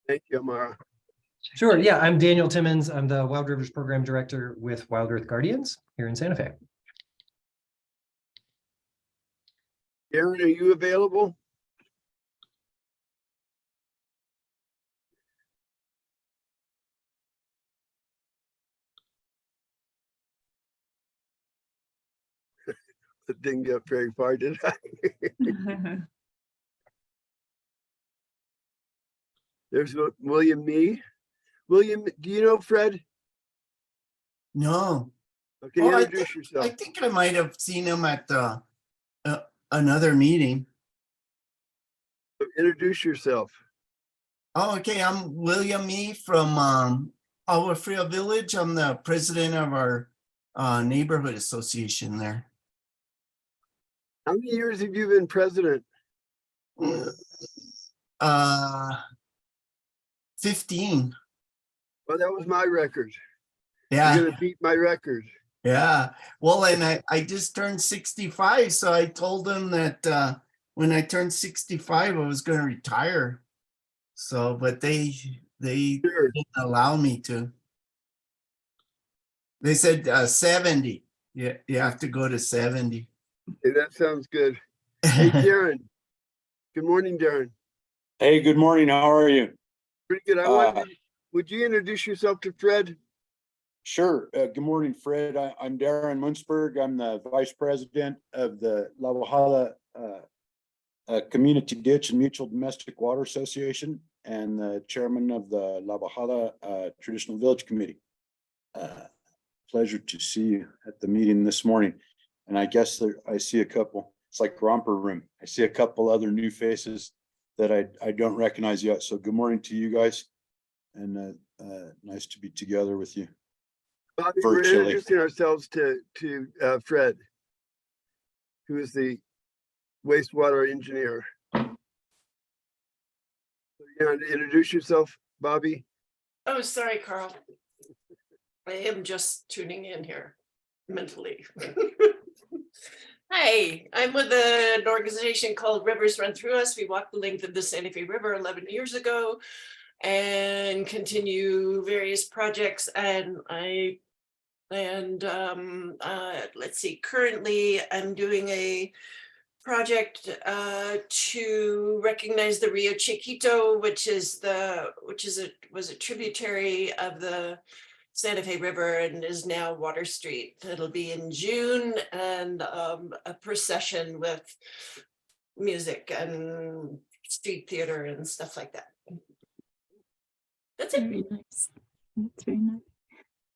Thank you, Amara. Sure. Yeah, I'm Daniel Timmons. I'm the Wild Rivers Program Director with Wild Earth Guardians here in Santa Fe. Darren, are you available? It didn't get very far, did I? There's William Me. William, do you know Fred? No. Okay, Oh, introduce yourself. I think I might have seen him at another meeting. Introduce yourself. Oh, okay. I'm William Me from Agua Fria Village. I'm the president of our neighborhood association there. How many years have you been president? 15. Well, that was my record. Yeah. You're gonna beat my record. Yeah. Well, and I just turned 65, so I told them that when I turned 65, I was going to retire. So, but they Sure. didn't allow me to. They said 70. Yeah, you have to go to 70. Okay, that sounds good. Hey, Darren. Good morning, Darren. Hey, good morning. How are you? Pretty good. Would you introduce yourself to Fred? Sure. Good morning, Fred. I'm Darren Munzberg. I'm the Vice President of the La Valhalla Community Ditch and Mutual Domestic Water Association and the Chairman of the La Valhalla Traditional Village Committee. Pleasure to see you at the meeting this morning. And I guess I see a couple, it's like romper room. I see a couple other new faces that I don't recognize yet. So good morning to you guys. And nice to be together with you. Bobby, Virtually. we're introducing ourselves to Fred, who is the wastewater engineer. So you want to introduce yourself, Bobby? Oh, sorry, Carl. I am just tuning in here mentally. Hi, I'm with an organization called Rivers Run Through Us. We walked the length of the Santa Fe River 11 years ago and continue various projects. And let's see, currently I'm doing a project to recognize the Rio Chiquito, which was a tributary of the Santa Fe River and is now Water Street. It'll be in June, and a procession with music and street theater and stuff like that. That's it. Very nice. That's very nice.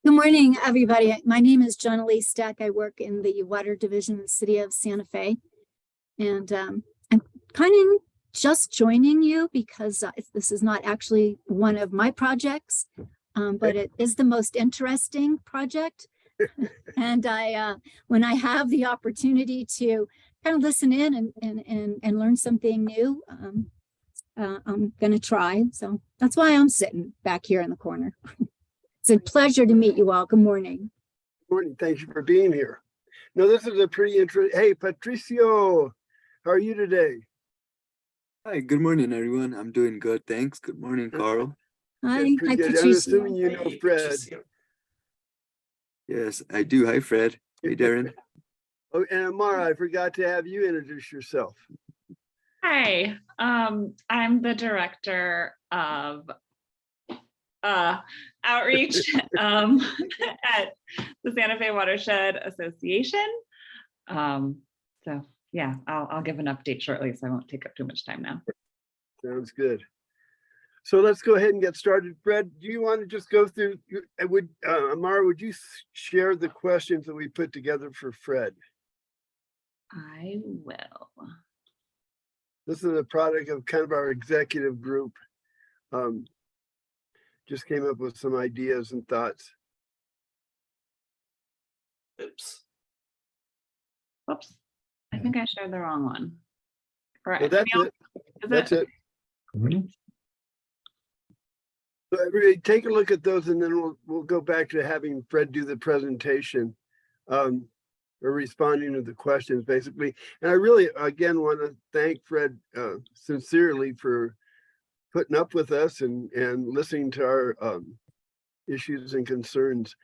Good morning, everybody. My name is John-Elise Stack. I work in the Water Division in the city of Santa Fe. And I'm kind of just joining you because this is not actually one of my projects, but it is the most interesting project. And when I have the opportunity to kind of listen in and learn something new, I'm going to try. So that's why I'm sitting back here in the corner. It's a pleasure to meet you all. Good morning. Good morning. Thank you for being here. Now, this is a pretty interesting. Hey, Patricio, how are you today? Hi, good morning, everyone. I'm doing good, thanks. Good morning, Carl. Hi, Good, hi, pretty good. I'm Patricia. assuming you know Hey, Fred. Patricio. Yes, I do. Hi, Fred. Hey, Darren. Oh, and Amara, I forgot to have you introduce yourself. Hi, I'm the director of outreach at the Santa Fe Watershed Association. So yeah, I'll give an update shortly, so I won't take up too much time now. Sounds good. So let's go ahead and get started. Fred, do you want to just go through, Amara, would you share the questions that we put together for Fred? I will. This is a product of kind of our executive group. Just came up with some ideas and thoughts. Oops. Oops. I think I shared the wrong one. Or So that's maybe it. That's it. Mhm. So everybody take a look at those, and then we'll go back to having Fred do the presentation, or responding to the questions, basically. And I really, again, want to thank Fred sincerely for putting up with us and listening to our issues and concerns.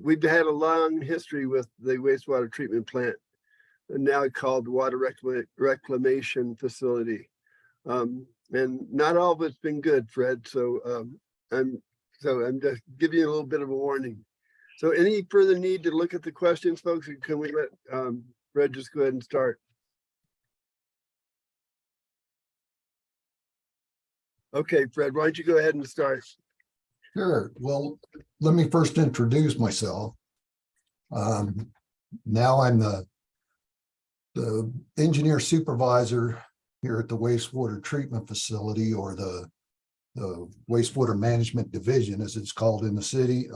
We've had a long history with the wastewater treatment plant, and now called Water Reclamation Facility. And not all of it's been good, Fred. So I'm just giving you a little bit of a warning. So any further need to look at the questions, folks? Or can we let Fred just go ahead and start? Okay, Fred, why don't you go ahead and start? Sure. Well, let me first introduce myself. Now I'm the engineer supervisor here at the wastewater treatment facility, or the wastewater management division, as it's called in the city.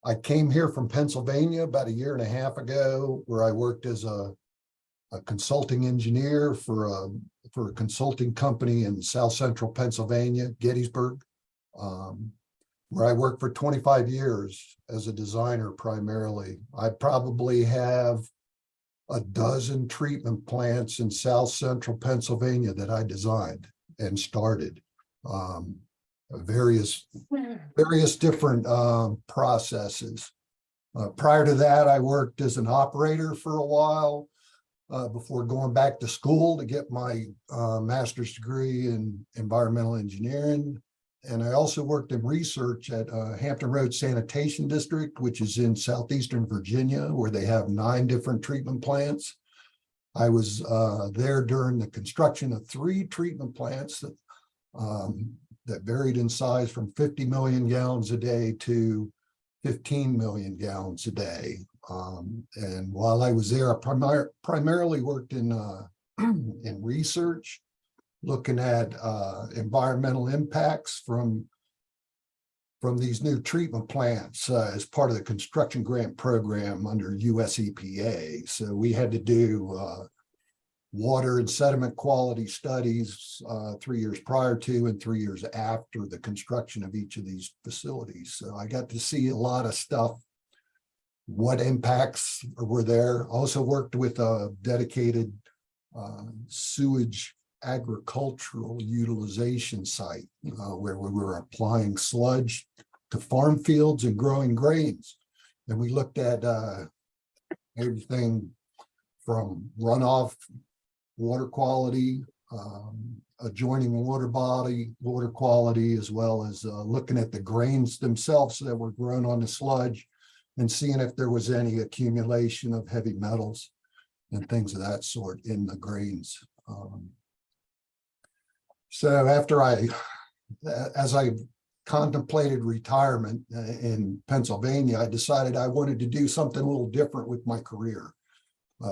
I came here from Pennsylvania about 1.5 years ago, where I worked as a consulting engineer for a consulting company in South Central Pennsylvania, Gettysburg, where I worked for 25 years as a designer primarily. I probably have a dozen treatment plants in South Central Pennsylvania that I designed and started. Various different processes. Prior to that, I worked as an operator for a while before going back to school to get my master's degree in environmental engineering. And I also worked in research at Hampton Roads Sanitation District, which is in southeastern Virginia, where they have 9 different treatment plants. I was there during the construction of 3 treatment plants that varied in size from 50 million gallons a day to 15 million gallons a day. And while I was there, I primarily worked in research, looking at environmental impacts from these new treatment plants as part of the construction grant program under US EPA. So we had to do water and sediment quality studies 3 years prior to and 3 years after the construction of each of these facilities. So I got to see a lot of stuff, what impacts were there. Also worked with a dedicated sewage agricultural utilization site where we were applying sludge to farm fields and growing grains. And we looked at everything from runoff water quality, adjoining water body, water quality, as well as looking at the grains themselves that were grown on the sludge and seeing if there was any accumulation of heavy metals and things of that sort in the grains. So after as I contemplated retirement in Pennsylvania, I decided I wanted to do something a little different with my career.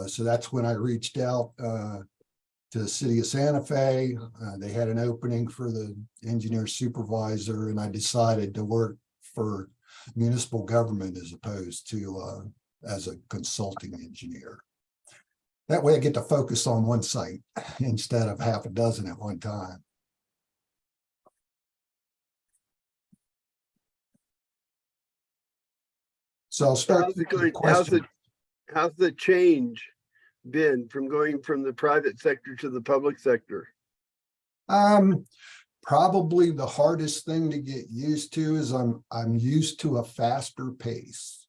So that's when I reached out to the city of Santa Fe. They had an opening for the engineer supervisor, and I decided to work for municipal government as opposed to as a consulting engineer. That way I get to focus on one site instead of half a dozen at one time. So I'll start How's with it the going? question. How's the change been from going from the private sector to the public sector? Probably the hardest thing to get used to is I'm used to a faster pace.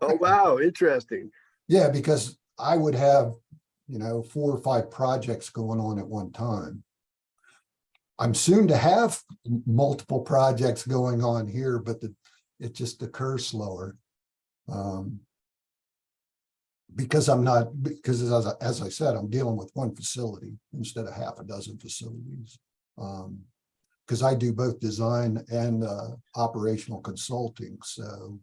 Oh, wow, interesting. Yeah, because I would have, 4 or 5 projects going on at one time. I'm soon to have multiple projects going on here, but it just occurs slower. Because as I said, I'm dealing with one facility instead of half a dozen facilities. Because I do both design and operational consulting. So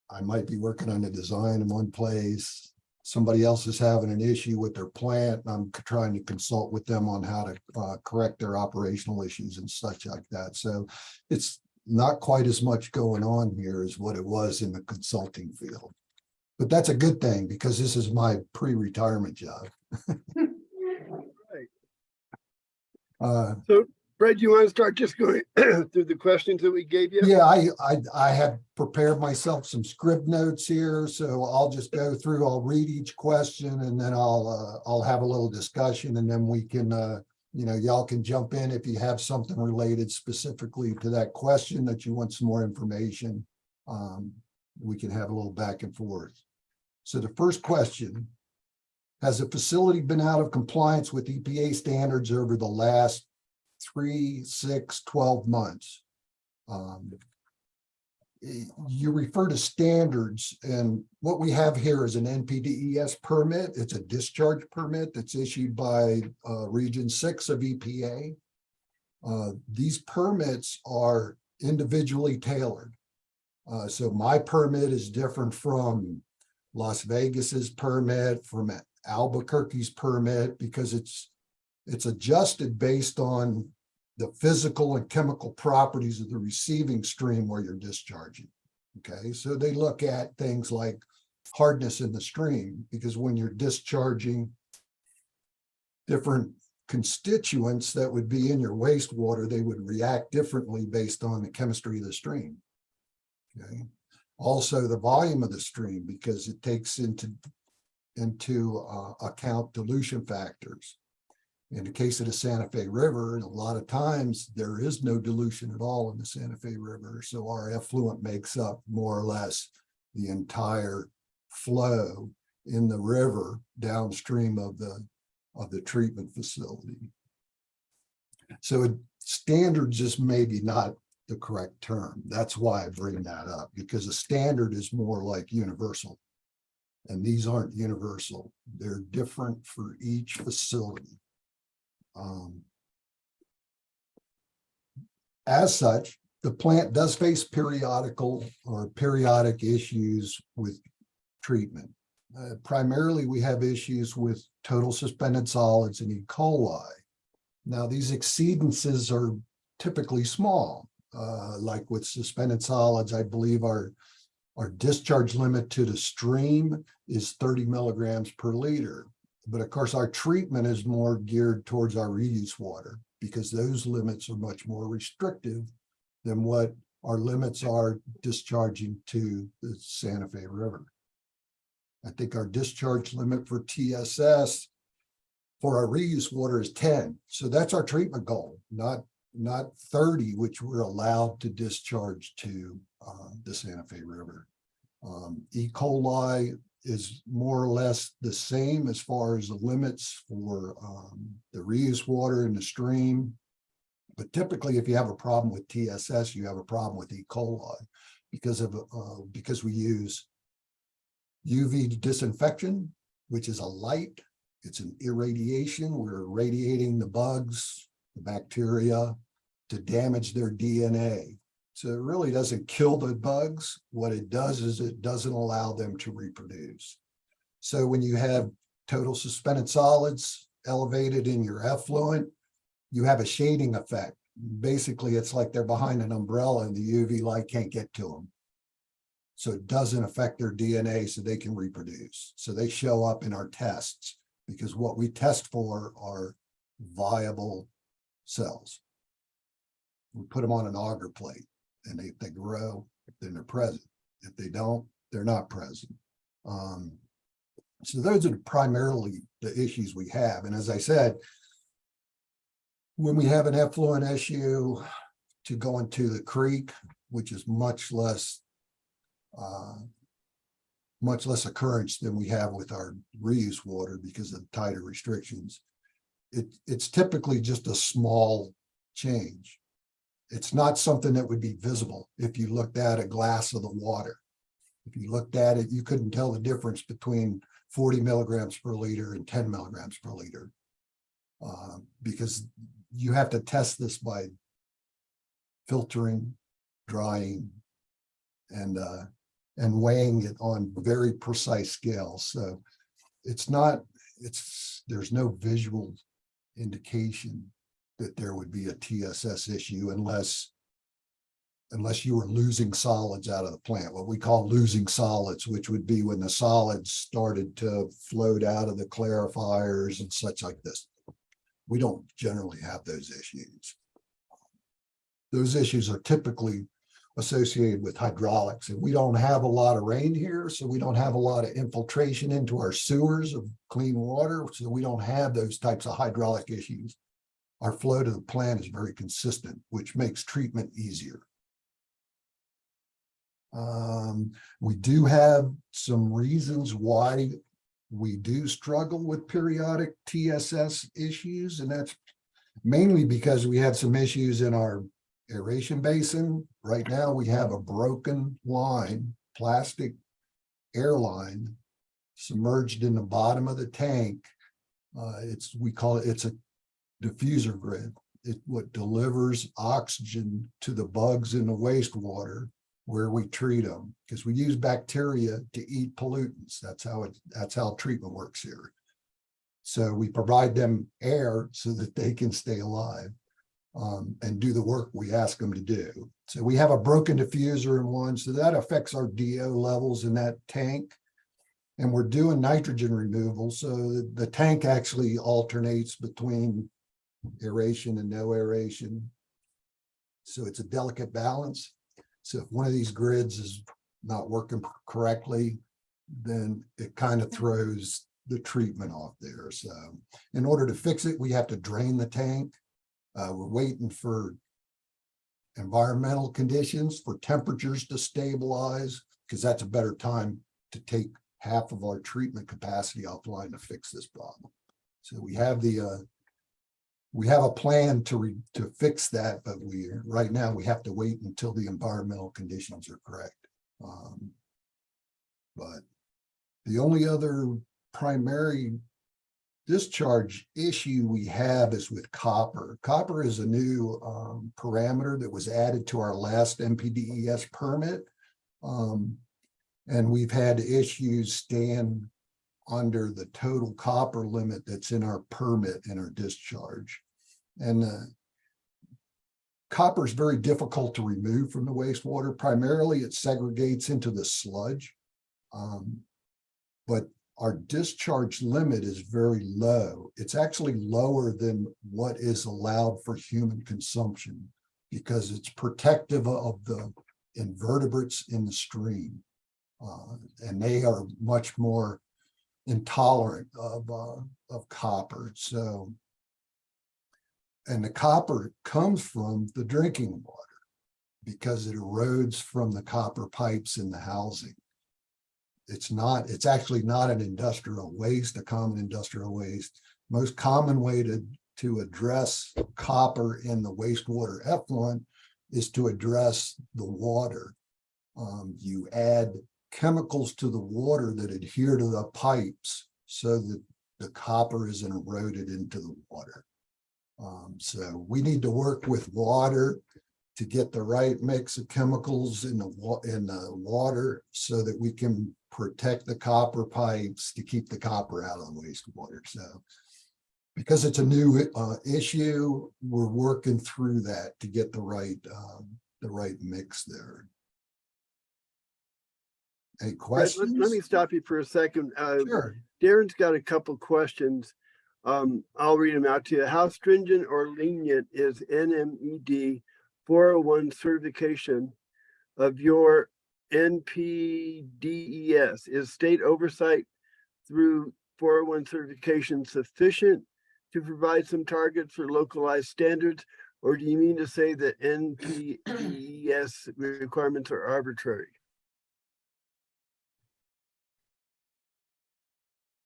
I might be working on a design in one place. Somebody else is having an issue with their plant. I'm trying to consult with them on how to correct their operational issues and such like that. So it's not quite as much going on here as what it was in the consulting field. But that's a good thing because this is my pre-retirement job. So, Fred, you want to start just going through the questions that we gave you? Yeah, I have prepared myself some script notes here, so I'll just go through. I'll read each question, and then I'll have a little discussion, and then we can y'all can jump in if you have something related specifically to that question that you want some more information. We can have a little back and forth. So the first question, has the facility been out of compliance with EPA standards over the last 3, 6, 12 months? You refer to standards, and what we have here is an NPDES permit. It's a discharge permit that's issued by Region 6 of EPA. These permits are individually tailored. So my permit is different from Las Vegas's permit, from Albuquerque's permit, because it's adjusted based on the physical and chemical properties of the receiving stream where you're discharging. Okay, so they look at things like hardness in the stream, because when you're discharging different constituents that would be in your wastewater, they would react differently based on the chemistry of the stream. Okay, also the volume of the stream, because it takes into account dilution factors. In the case of the Santa Fe River, and a lot of times there is no dilution at all in the Santa Fe River. So our effluent makes up more or less the entire flow in the river downstream of the treatment facility. So standards is maybe not the correct term. That's why I bring that up, because a standard is more like universal. And these aren't universal. They're different for each facility. As such, the plant does face periodic issues with treatment. Primarily, we have issues with total suspended solids and E. coli. Now, these exceedances are typically small. Like with suspended solids, I believe our discharge limit to the stream is 30 milligrams per liter. But of course, our treatment is more geared towards our reuse water, because those limits are much more restrictive than what our limits are discharging to the Santa Fe River. I think our discharge limit for TSS for our reuse water is 10. So that's our treatment goal, not 30, which we're allowed to discharge to the Santa Fe River. E. coli is more or less the same as far as the limits for the reuse water in the stream. But typically, if you have a problem with TSS, you have a problem with E. coli because we use UV disinfection, which is a light. It's an irradiation. We're irradiating the bugs, the bacteria, to damage their DNA. So it really doesn't kill the bugs. What it does is it doesn't allow them to reproduce. So when you have total suspended solids elevated in your effluent, you have a shading effect. Basically, it's like they're behind an umbrella and the UV light can't get to them. So it doesn't affect their DNA so they can reproduce. So they show up in our tests, because what we test for are viable cells. We put them on an auger plate, and if they grow, then they're present. If they don't, they're not present. So those are primarily the issues we have. And as I said, when we have an effluent issue to go into the creek, which is much less occurrence than we have with our reuse water because of tighter restrictions, it's typically just a small change. It's not something that would be visible if you looked at a glass of the water. If you looked at it, you couldn't tell the difference between 40 milligrams per liter and 10 milligrams per liter, because you have to test this by filtering, drying, and weighing it on very precise scales. So there's no visual indication that there would be a TSS issue unless you were losing solids out of the plant, what we call losing solids, which would be when the solids started to float out of the clarifiers and such like this. We don't generally have those issues. Those issues are typically associated with hydraulics, and we don't have a lot of rain here, so we don't have a lot of infiltration into our sewers of clean water, so we don't have those types of hydraulic issues. our flow to the plant is very consistent, which makes treatment easier. We do have some reasons why we do struggle with periodic TSS issues, and that's mainly because we had some issues in our aeration basin. Right now, we have a broken line, plastic airline submerged in the bottom of the tank. We call it's a diffuser grid. It what delivers oxygen to the bugs in the wastewater where we treat them, because we use bacteria to eat pollutants. That's how treatment works here. So we provide them air so that they can stay alive and do the work we ask them to do. So we have a broken diffuser in one, so that affects our DO levels in that tank. And we're doing nitrogen removal, so the tank actually alternates between aeration and no aeration. So it's a delicate balance. So if one of these grids is not working correctly, then it kind of throws the treatment off there. So in order to fix it, we have to drain the tank. We're waiting for environmental conditions, for temperatures to stabilize, because that's a better time to take half of our treatment capacity offline to fix this problem. So we have a plan to fix that, but right now we have to wait until the environmental conditions are correct. But the only other primary discharge issue we have is with copper. Copper is a new parameter that was added to our last NPDES permit. And we've had issues stand under the total copper limit that's in our permit and our discharge. And copper is very difficult to remove from the wastewater. Primarily, it segregates into the sludge. But our discharge limit is very low. It's actually lower than what is allowed for human consumption because it's protective of the invertebrates in the stream. And they are much more intolerant of copper. So, and the copper comes from the drinking water because it erodes from the copper pipes in the housing. It's actually not an industrial waste, a common industrial waste. Most common way to address copper in the wastewater effluent is to address the water. You add chemicals to the water that adhere to the pipes so that the copper isn't eroded into the water. So we need to work with water to get the right mix of chemicals in the water so that we can protect the copper pipes to keep the copper out of the wastewater. So because it's a new issue, we're working through that to get the right mix there. Any questions? Let me stop you for a second. Sure. Darren's got a couple questions. I'll read them out to you. How stringent or lenient is NMED 401 certification of your NPDES? Is state oversight through 401 certification sufficient to provide some targets for localized standards, or do you mean to say that NPDES requirements are arbitrary?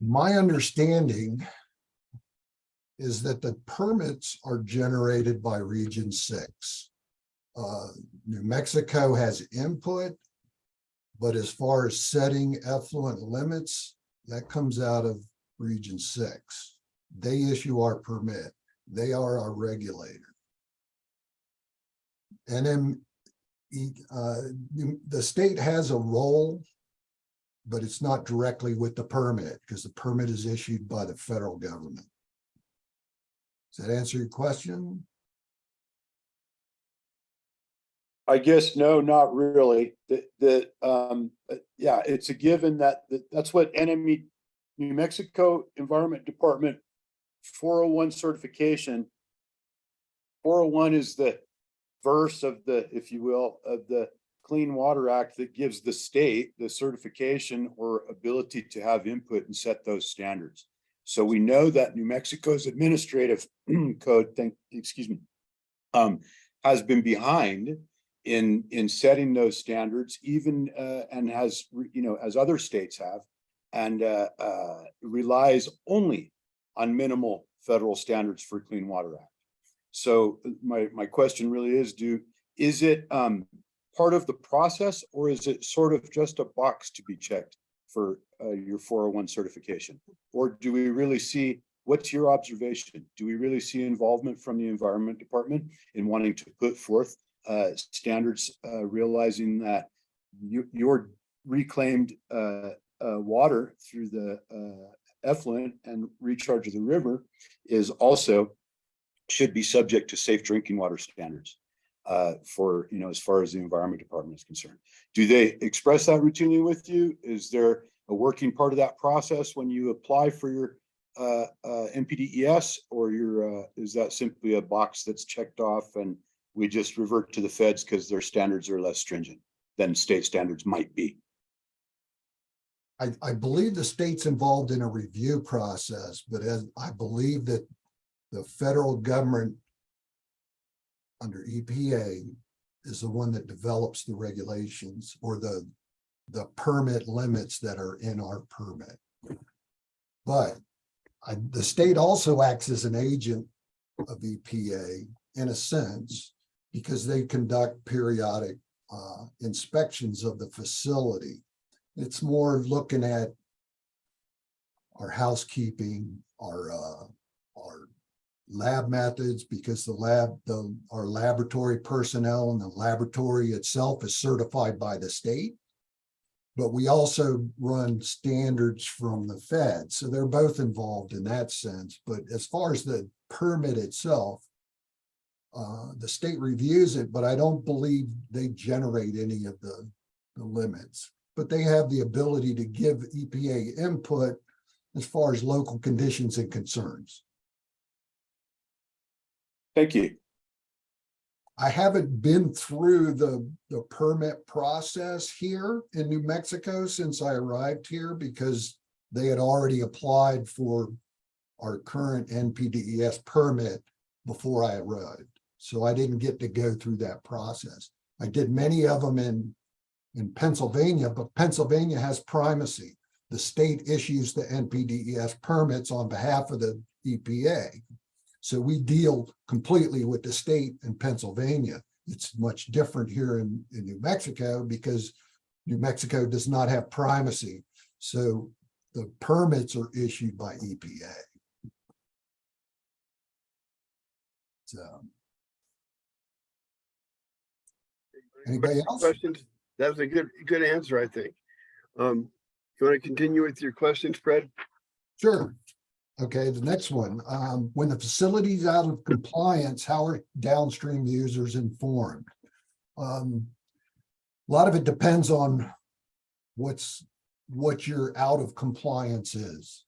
My understanding is that the permits are generated by Region 6. New Mexico has input, but as far as setting effluent limits, that comes out of Region 6. They issue our permit. They are our regulator. And then the state has a role, but it's not directly with the permit because the permit is issued by the federal government. Does that answer your question? I guess no, not really. Yeah, it's a given that's what NME New Mexico Environment Department 401 certification. 401 is the verse of the, if you will, of the Clean Water Act that gives the state the certification or ability to have input and set those standards. So we know that New Mexico's administrative code, has been behind in setting those standards, even and has, as other states have, and relies only on minimal federal standards for Clean Water Act. So my question really is it part of the process, or is it sort of just a box to be checked for your 401 certification? Or do we really see, what's your observation? Do we really see involvement from the Environment Department in wanting to put forth standards, realizing that your reclaimed water through the effluent and recharge of the river is also should be subject to safe drinking water standards for, as far as the Environment Department is concerned? Do they express that routinely with you? Is there a working part of that process when you apply for your NPDES, or is that simply a box that's checked off and we just revert to the feds because their standards are less stringent than state standards might be? I believe the state's involved in a review process, but as I believe that the federal government under EPA is the one that develops the regulations or the permit limits that are in our permit. But the state also acts as an agent of EPA in a sense, because they conduct periodic inspections of the facility. It's more looking at our housekeeping, our lab methods, because our laboratory personnel and the laboratory itself is certified by the state. But we also run standards from the Fed. So they're both involved in that sense. But as far as the permit itself, the state reviews it, but I don't believe they generate any of the limits. But they have the ability to give EPA input as far as local conditions and concerns. Thank you. I haven't been through the permit process here in New Mexico since I arrived here, because they had already applied for our current NPDES permit before I arrived. So I didn't get to go through that process. I did many of them in Pennsylvania, but Pennsylvania has primacy. The state issues the NPDES permits on behalf of the EPA. So we deal completely with the state in Pennsylvania. It's much different here in New Mexico, because New Mexico does not have primacy. So the permits are issued by EPA. So. Anybody else? Questions? That was a good answer, I think. You want to continue with your questions, Fred? Sure. Okay, the next one. When the facility's out of compliance, how are downstream users informed? A lot of it depends on what your out of compliance is.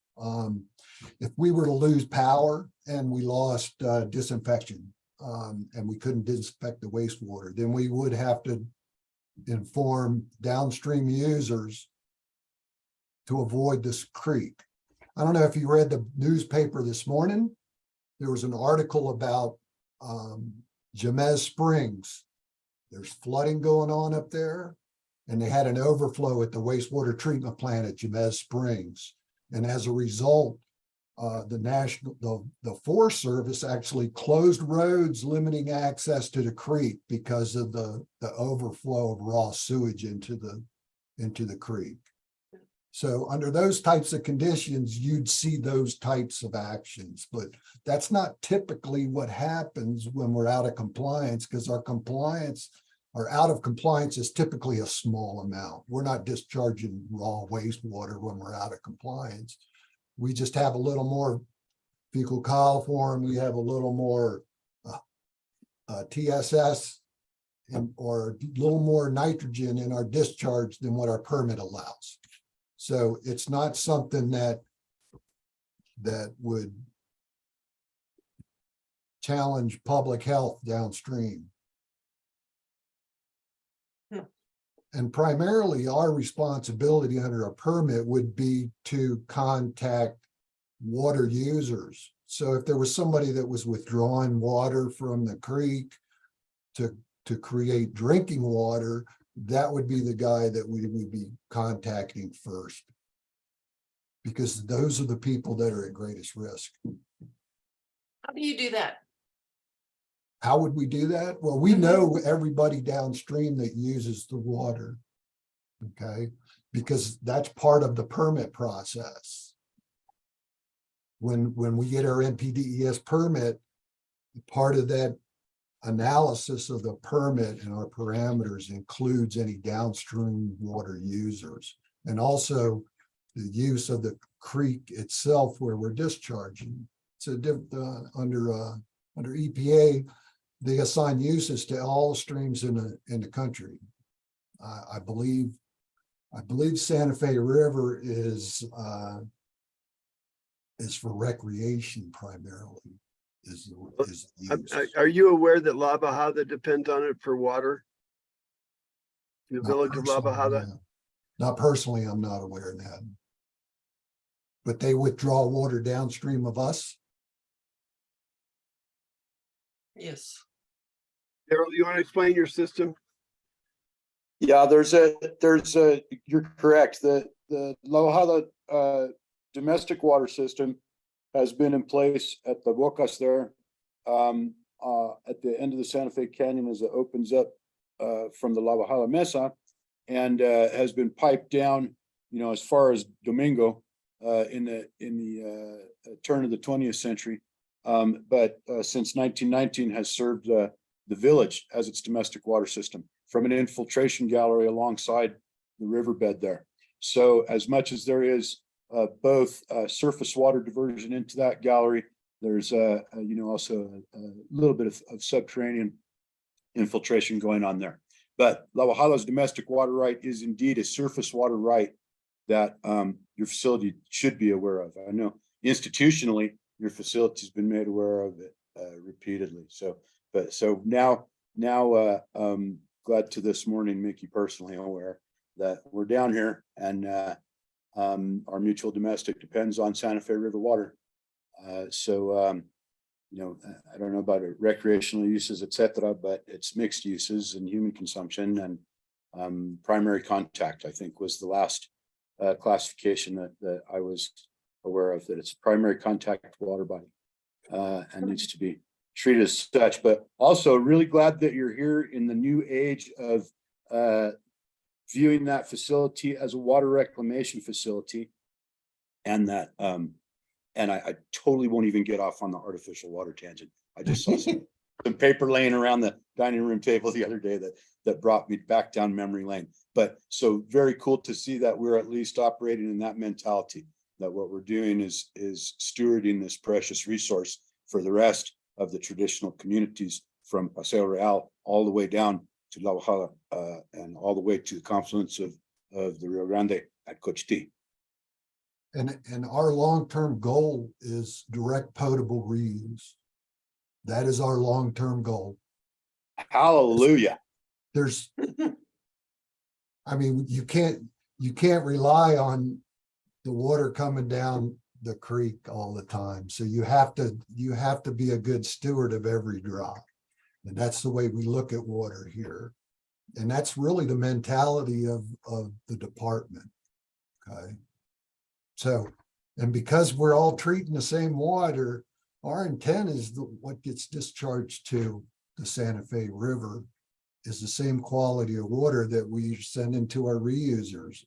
If we were to lose power and we lost disinfection, and we couldn't disinfect the wastewater, then we would have to inform downstream users to avoid this creek. I don't know if you read the newspaper this morning. There was an article about Jemez Springs. There's flooding going on up there, and they had an overflow at the wastewater treatment plant at Jemez Springs. And as a result, the Forest Service actually closed roads limiting access to the creek because of the overflow of raw sewage into the creek. So under those types of conditions, you'd see those types of actions, but that's not typically what happens when we're out of compliance, because our out of compliance is typically a small amount. We're not discharging raw wastewater when we're out of compliance. We just have a little more fecal coliform. We have a little more TSS or a little more nitrogen in our discharge than what our permit allows. So it's not something that would challenge public health downstream. And primarily our responsibility under a permit would be to contact water users. So if there was somebody that was withdrawing water from the creek to create drinking water, that would be the guy that we would be contacting first. Because those are the people that are at greatest risk. How do you do that? How would we do that? Well, we know everybody downstream that uses the water. Okay, because that's part of the permit process. When we get our NPDES permit, part of that analysis of the permit and our parameters includes any downstream water users, and also the use of the creek itself where we're discharging. So under EPA, they assign uses to all streams in the country. I believe Santa Fe River is for recreation primarily. Is used. Are you aware that La Bajada depends on it for water? The Not village of La personally, Bajada? no. Not personally, I'm not aware of that. But they withdraw water downstream of us. Yes. Daryl, you want to explain your system? Yeah, you're correct. The La Bajada domestic water system has been in place at the Bocas there, at the end of the Santa Fe Canyon as it opens up from the La Bajada Mesa, and has been piped down, as far as Domingo in the turn of the 20th century. But since 1919 has served the village as its domestic water system from an infiltration gallery alongside the riverbed there. So as much as there is both surface water diversion into that gallery, there's also a little bit of subterranean infiltration going on there. But La Bajada's domestic water right is indeed a surface water right that your facility should be aware of. I know institutionally your facility's been made aware of it repeatedly. So now glad to this morning make you personally aware that we're down here, and our mutual domestic depends on Santa Fe River water. I don't know about recreational uses, etc., but it's mixed uses and human consumption, and primary contact, I think, was the last classification that I was aware of, that it's primary contact water body and needs to be treated as such. But also really glad that you're here in the new age of viewing that facility as a water reclamation facility, and that and I totally won't even get off on the artificial water tangent. I just saw some paper laying around the dining room table the other day that brought me back down memory lane. But so very cool to see that we're at least operating in that mentality, that what we're doing is stewarding this precious resource for the rest of the traditional communities from Paseo Real all the way down to La Bajada and all the way to the confluence of the Rio Grande at Cochiti. And our long-term goal is direct potable reuse. That is our long-term goal. Hallelujah. There's, you can't rely on the water coming down the creek all the time. So you have to be a good steward of every drop. And that's the way we look at water here. And that's really the mentality of the department. Okay. So, and because we're all treating the same water, our intent is what gets discharged to the Santa Fe River is the same quality of water that we send into our reusers,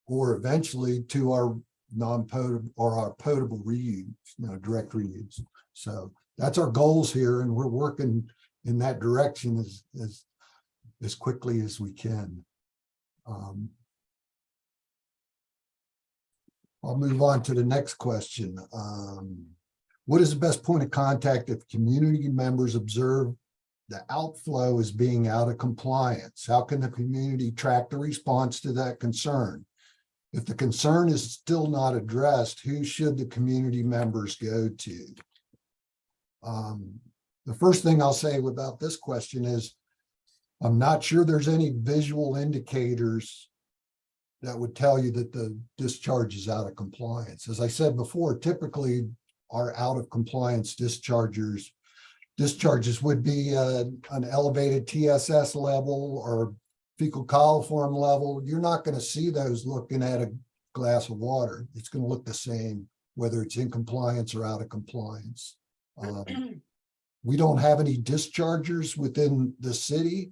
or eventually to our non-potable or our potable reuse, direct reuse. So that's our goals here, and we're working in that direction as quickly as we can. I'll move on to the next question. What is the best point of contact if community members observe the outflow is being out of compliance? How can the community track the response to that concern? If the concern is still not addressed, who should the community members go to? The first thing I'll say about this question is I'm not sure there's any visual indicators that would tell you that the discharge is out of compliance. As I said before, typically our out of compliance discharges would be an elevated TSS level or fecal coliform level. You're not going to see those looking at a glass of water. It's going to look the same, whether it's in compliance or out of compliance. We don't have any dischargers within the city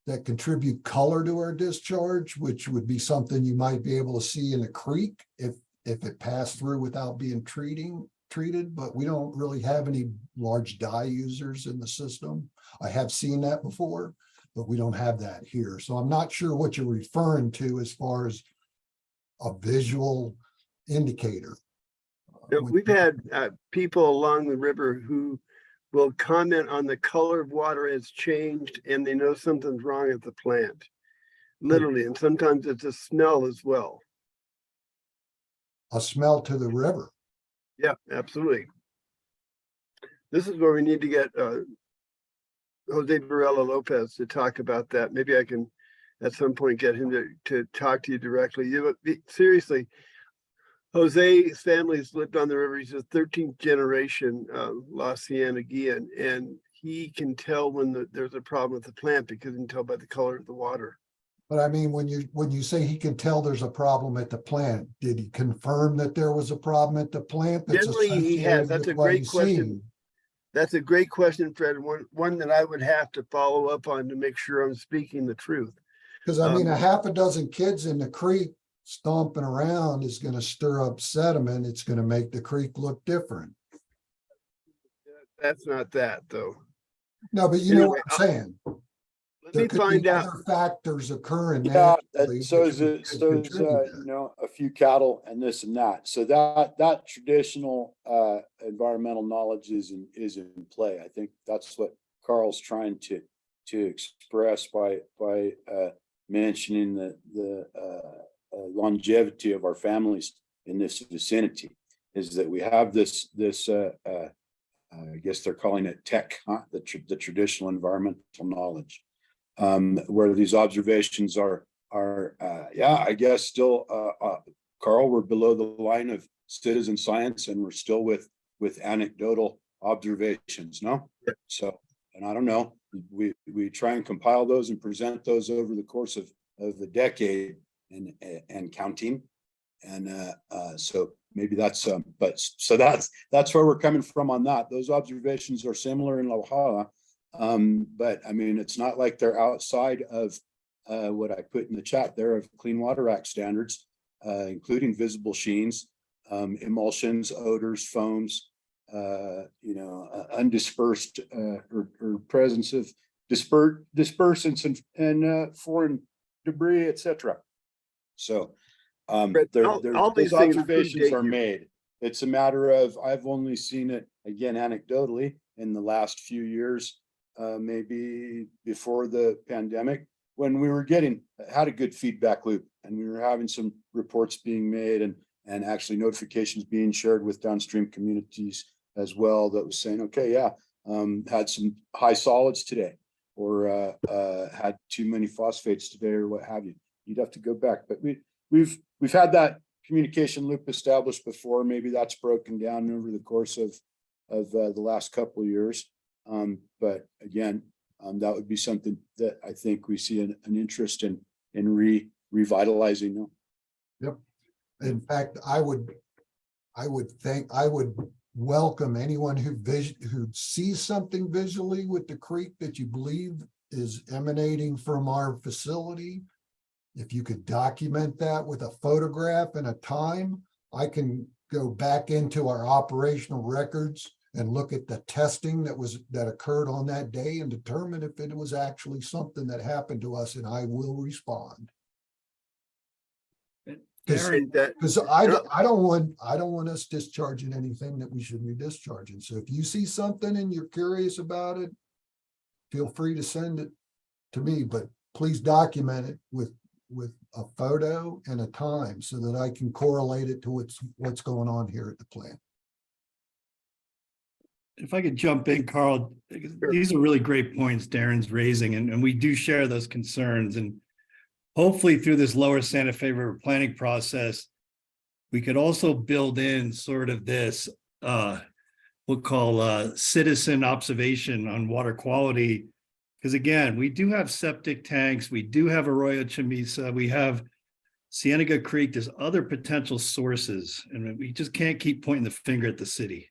that contribute color to our discharge, which would be something you might be able to see in a creek if it passed through without being treated, but we don't really have any large dye users in the system. I have seen that before, but we don't have that here. So I'm not sure what you're referring to as far as a visual indicator. Yeah, we've had people along the river who will comment on the color of water has changed and they know something's wrong at the plant. Literally, and sometimes it's a smell as well. A smell to the river. Yeah, absolutely. This is where we need to get Jose Varela Lopez to talk about that. Maybe I can at some point get him to talk to you directly. Seriously, Jose's family's lived on the river. He's a 13th generation La Cieneguilla, and he can tell when there's a problem with the plant because he can tell by the color of the water. But I mean, when you say he can tell there's a problem at the plant, did he confirm that there was a problem at the plant? Generally, he has. That's a great question. That's a great question, Fred. One that I would have to follow up on to make sure I'm speaking the truth. Because I mean, a half a dozen kids in the creek stomping around is going to stir up sediment. It's going to make the creek look different. That's not that, though. No, but you know what I'm saying. Let There me could find be out. other factors occurring. Yeah, naturally so that is could it, so is, contribute to you know, a few cattle and this and that. So that traditional environmental knowledge is in play. I think that's what Carl's trying to express by mentioning the longevity of our families in this vicinity, is that we have this I guess they're calling it tech, huh? The traditional environmental knowledge. Where these observations are yeah, I guess still, Carl, we're below the line of citizen science and we're still with anecdotal observations, no? Yeah. So, and I don't know, we try and compile those and present those over the course of the decade and counting. And so maybe that's, but so that's where we're coming from on that. Those observations are similar in La Jolla. But I mean, it's not like they're outside of what I put in the chat there of Clean Water Act standards, including visible sheens, emulsions, odors, foams, you know, undispersed or presence of dispersants and foreign debris, etc. So all those these things observations are predate you. made. It's a matter of, I've only seen it again anecdotally in the last few years, maybe before the pandemic, when we were had a good feedback loop and we were having some reports being made and actually notifications being shared with downstream communities as well, that was saying, okay, yeah, had some high solids today, or had too many phosphates today, or what have you. You'd have to go back, but we've had that communication loop established before. Maybe that's broken down over the course of the last couple of years. But again, that would be something that I think we see an interest in revitalizing. Yep. In fact, I would welcome anyone who sees something visually with the creek that you believe is emanating from our facility. If you could document that with a photograph and a time, I can go back into our operational records and look at the testing that occurred on that day and determine if it was actually something that happened to us, and I will respond. Because I don't want us discharging anything that we shouldn't be discharging. So if you see something and you're curious about it, feel free to send it to me, but please document it with a photo and a time so that I can correlate it to what's going on here at the plant. If I could jump in, Carl, these are really great points Darren's raising, and we do share those concerns. And hopefully through this lower Santa Fe River planning process, we could also build in sort of this, we'll call citizen observation on water quality. Because again, we do have septic tanks, we do have Arroyo Chamisa, we have Cienega Creek, there's other potential sources, and we just can't keep pointing the finger at the city.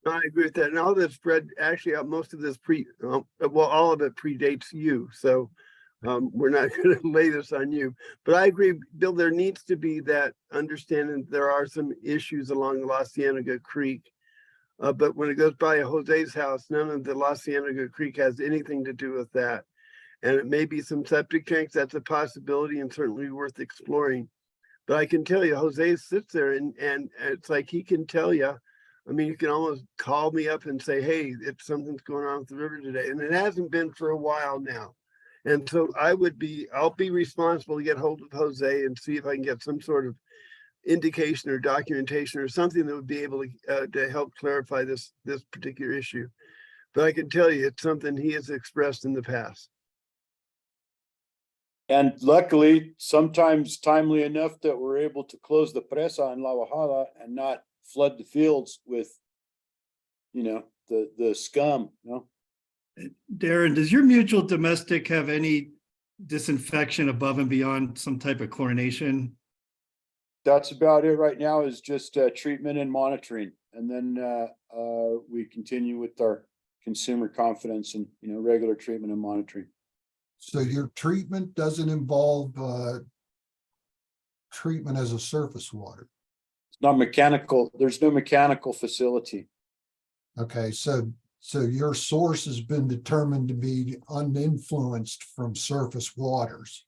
I agree with that. And all this, Fred, actually, most of this all of it predates you. So we're not going to lay this on you. But I agree, Bill, there needs to be that understanding there are some issues along the La Cienega Creek. But when it goes by Jose's house, none of the La Cienega Creek has anything to do with that. And it may be some septic tanks, that's a possibility and certainly worth exploring. But I can tell you, Jose sits there and it's like he can tell you. I mean, you can almost call me up and say, hey, something's going on with the river today. And it hasn't been for a while now. And so I'll be responsible to get hold of Jose and see if I can get some sort of indication or documentation or something that would be able to help clarify this particular issue. But I can tell you, it's something he has expressed in the past. And luckily, sometimes timely enough that we're able to close the presa in La Bajada and not flood the fields with, the scum, Darren, does your mutual domestic have any disinfection above and beyond some type of chlorination? That's about it right now, is just treatment and monitoring. And then we continue with our consumer confidence and, regular treatment and monitoring. So your treatment doesn't involve treatment as a surface water? It's not mechanical. There's no mechanical facility. Okay, so your source has been determined to be uninfluenced from surface waters.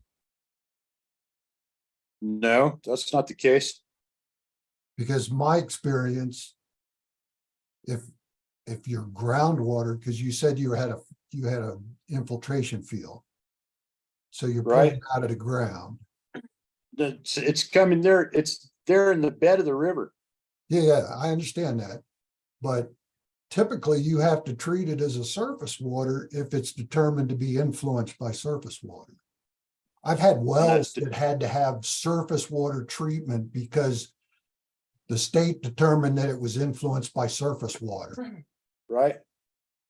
No, that's not the case. Because my experience, if your groundwater, because you said you had a infiltration field, so you're pulling out of the ground. It's coming there. It's there in the bed of the river. Yeah, I understand that, but typically you have to treat it as a surface water if it's determined to be influenced by surface water. I've had wells that had to have surface water treatment because the state determined that it was influenced by surface water. Right.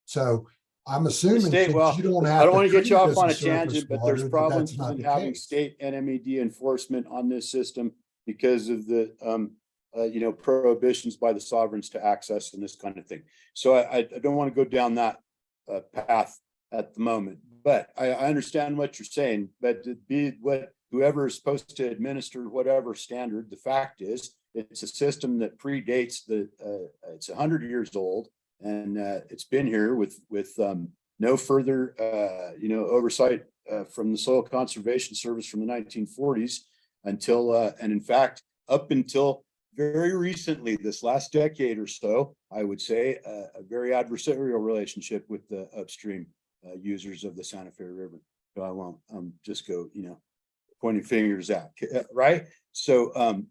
So I'm assuming State, that you don't have. I don't want to get treat you it off as on a surface tangent, but water, there's but that's problems not in the having case. state and MED enforcement on this system because of the prohibitions by the sovereigns to access and this kind of thing. So I don't want to go down that path at the moment, but I understand what you're saying. But to be whoever is supposed to administer whatever standard, the fact is it's a system that predates it's 100 years old, and it's been here with no further oversight from the Soil Conservation Service from the 1940s until and in fact up until very recently, this last decade or so, I would say a very adversarial relationship with the upstream users of the Santa Fe River. So I won't just go pointing fingers at, right? So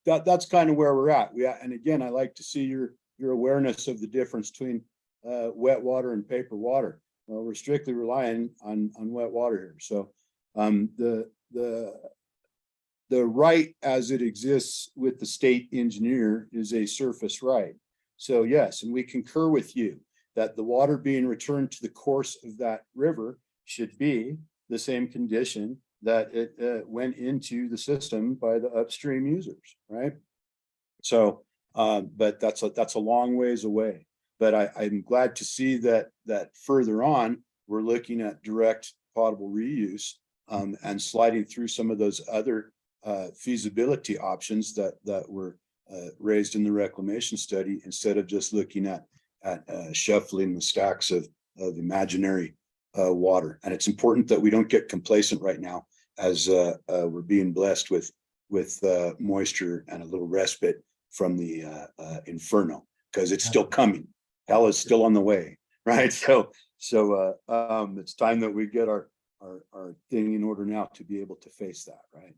that's kind of where we're at. And again, I like to see your awareness of the difference between wet water and paper water. Well, we're strictly relying on wet water here. So the right as it exists with the state engineer is a surface right. So yes, and we concur with you that the water being returned to the course of that river should be the same condition that it went into the system by the upstream users, right? So, but that's a long ways away. But I'm glad to see that further on, we're looking at direct potable reuse and sliding through some of those other feasibility options that were raised in the reclamation study, instead of just looking at shuffling the stacks of imaginary water. And it's important that we don't get complacent right now, as we're being blessed with moisture and a little respite from the inferno, because it's still coming. Hell is still on the way, right? So it's time that we get our thing in order now to be able to face that, right?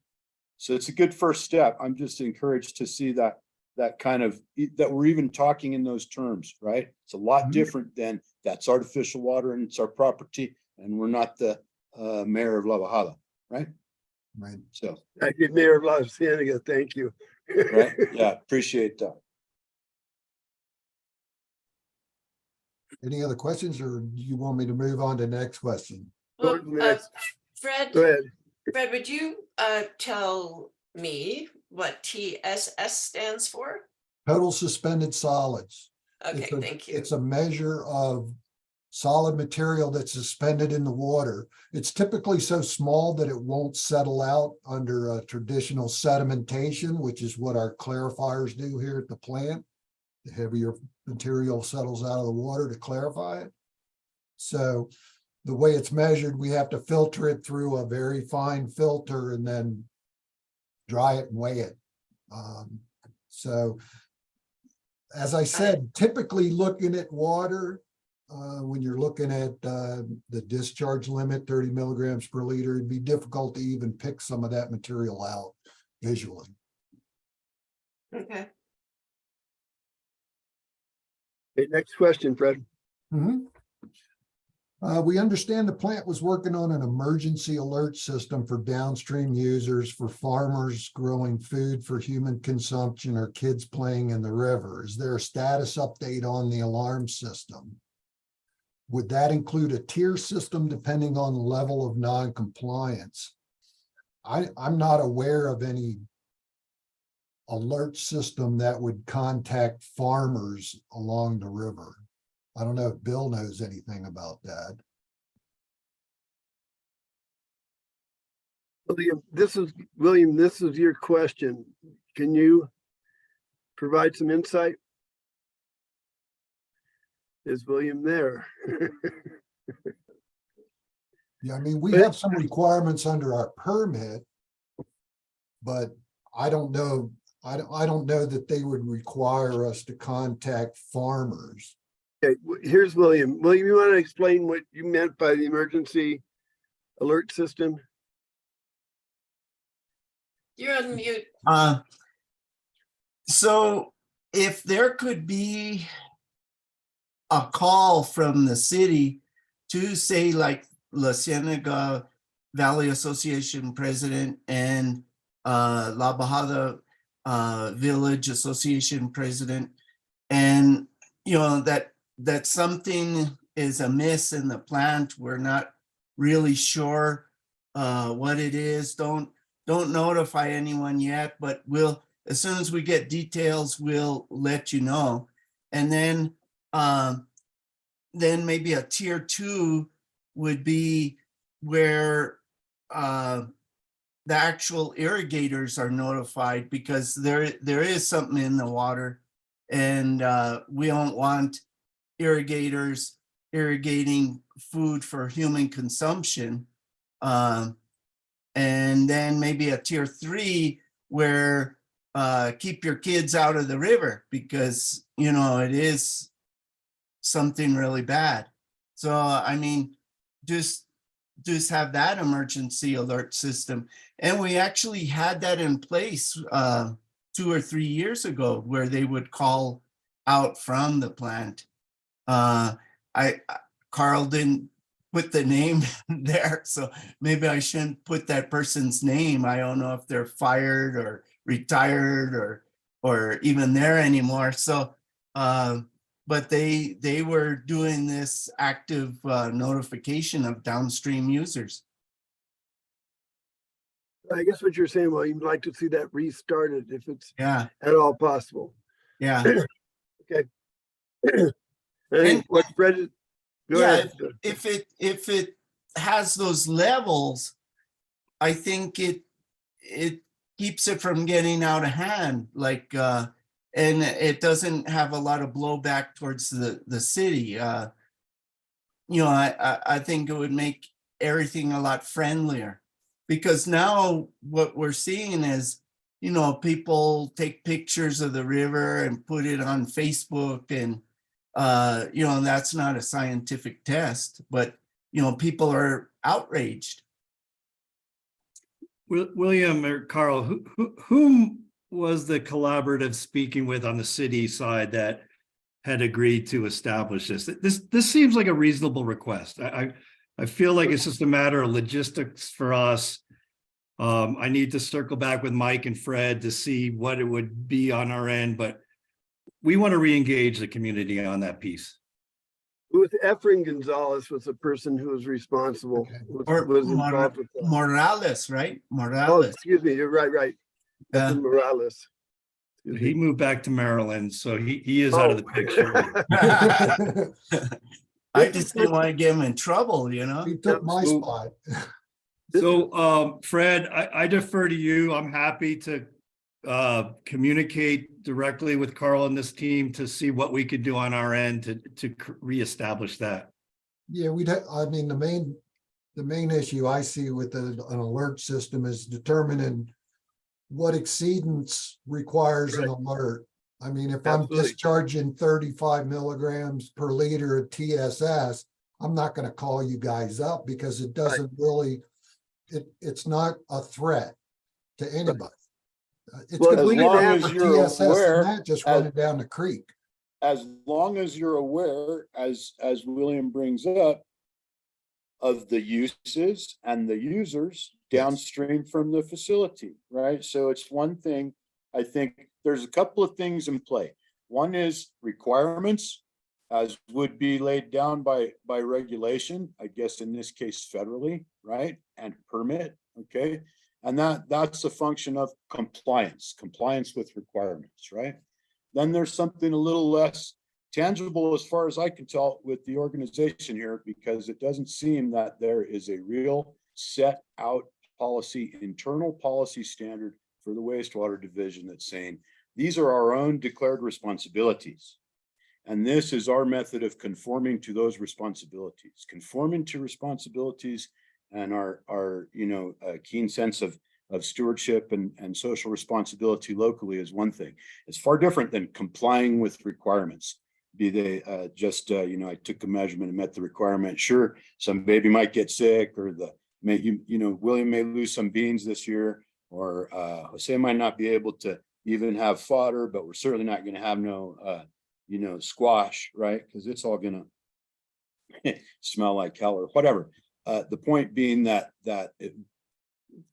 So it's a good first step. I'm just encouraged to see that kind of, that we're even talking in those terms, right? It's a lot different than that's artificial water and it's our property, and we're not the mayor of La Bajada, right? Right. So, Acting Mayor of La Cienega, thank you. right, yeah, appreciate that. Any other questions, or do you want me to move on to the next question? Well, Next. Fred, Go ahead. would you tell me what TSS stands for? Total suspended solids. Okay, It's a- thank you. It's a measure of solid material that's suspended in the water. It's typically so small that it won't settle out under a traditional sedimentation, which is what our clarifiers do here at the plant. The heavier material settles out of the water to clarify it. So the way it's measured, we have to filter it through a very fine filter and then dry it and weigh it. So as I said, typically looking at water, when you're looking at the discharge limit, 30 milligrams per liter, it'd be difficult to even pick some of that material out visually. Okay. Okay, next question, Fred. We understand the plant was working on an emergency alert system for downstream users, for farmers growing food for human consumption or kids playing in the river. Is there a status update on the alarm system? Would that include a tier system depending on the level of non-compliance? I'm not aware of any alert system that would contact farmers along the river. I don't know if Bill knows anything about that. William, this is your question. Can you provide some insight? Is William there? Yeah, I mean, we have some requirements under our permit, but I don't know. I don't know that they would require us to contact farmers. Okay, here's William. William, you want to explain what you meant by the emergency alert system? You're on mute. So if there could be a call from the city to say like La Cienega Valley Association president and La Bajada Village Association president, and you know that something is amiss in the plant, we're not really sure what it is, don't notify anyone yet, but we'll, as soon as we get details, we'll let you know. And then maybe a tier 2 would be where the actual irrigators are notified, because there is something in the water, and we don't want irrigators irrigating food for human consumption. And then maybe a tier 3 where keep your kids out of the river, because you know it is something really bad. So I mean, just have that emergency alert system. And we actually had that in place 2 or 3 years ago, where they would call out from the plant. Carl didn't put the name there, so maybe I shouldn't put that person's name. I don't know if they're fired or retired or even there anymore. So but they were doing this active notification of downstream users. I guess what you're saying, well, you'd like to see that restarted if it's Yeah, at all possible. yeah. Okay. I think what Fred is, go Yeah, ahead. if it has those levels, I think it keeps it from getting out of hand, like and it doesn't have a lot of blowback towards the city. You know, I think it would make everything a lot friendlier, because now what we're seeing is, you know, people take pictures of the river and put it on Facebook, and you know, that's not a scientific test, but you know, people are outraged. William or Carl, whom was the collaborative speaking with on the city side that had agreed to establish this? This seems like a reasonable request. I feel like it's just a matter of logistics for us. I need to circle back with Mike and Fred to see what it would be on our end, but we want to re-engage the community on that piece. With Efrain Gonzalez was the person who was responsible, Okay. Or was involved with that. Morales, right? Oh, Morales. excuse me, you're right. Yeah. Efrain Morales. Excuse He me. moved back to Maryland, so he is out of the Oh. picture. I just didn't want to get him in trouble, you know? He took my So- spot. So, Fred, I defer to you. I'm happy to communicate directly with Carl and this team to see what we could do on our end to reestablish that. Yeah, I mean, the main issue I see with an alert system is determining what exceedance requires an alert. I mean, if I'm Absolutely. discharging 35 milligrams per liter of TSS, I'm not going to call you guys up because it doesn't really, it's not a threat to anybody. It's Well, as completely long different as for you're TSS aware, than that just as- running down the creek. As long as you're aware, as William brings up, of the uses and the users downstream from the facility, right? So it's one thing, I think there's a couple of things in play. One is requirements, as would be laid down by regulation, I guess in this case federally, right? And permit, okay? And that's a function of compliance with requirements, right? Then there's something a little less tangible as far as I can tell with the organization here, because it doesn't seem that there is a real set out policy, internal policy standard for the wastewater division that's saying, these are our own declared responsibilities. And this is our method of conforming to those responsibilities. Conforming to responsibilities and our keen sense of stewardship and social responsibility locally is one thing. It's far different than complying with requirements. Be they I took a measurement and met the requirement. Sure, some baby might get sick, or William may lose some beans this year, or Jose might not be able to even have fodder, but we're certainly not going to have no squash, right? Because it's all going to smell like hell or whatever. The point being that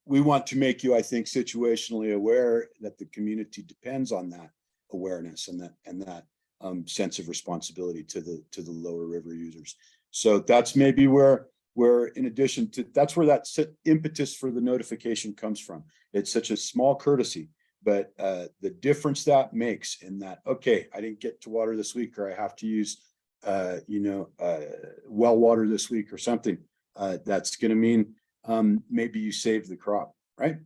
we want to make you, I think, situationally aware that the community depends on that awareness and that sense of responsibility to the lower river users. So that's maybe where in addition to, that's where that impetus for the notification comes from. It's such a small courtesy, but the difference that makes in that, okay, I didn't get to water this week, or I have to use well water this week or something, that's going to mean maybe you saved the crop, right?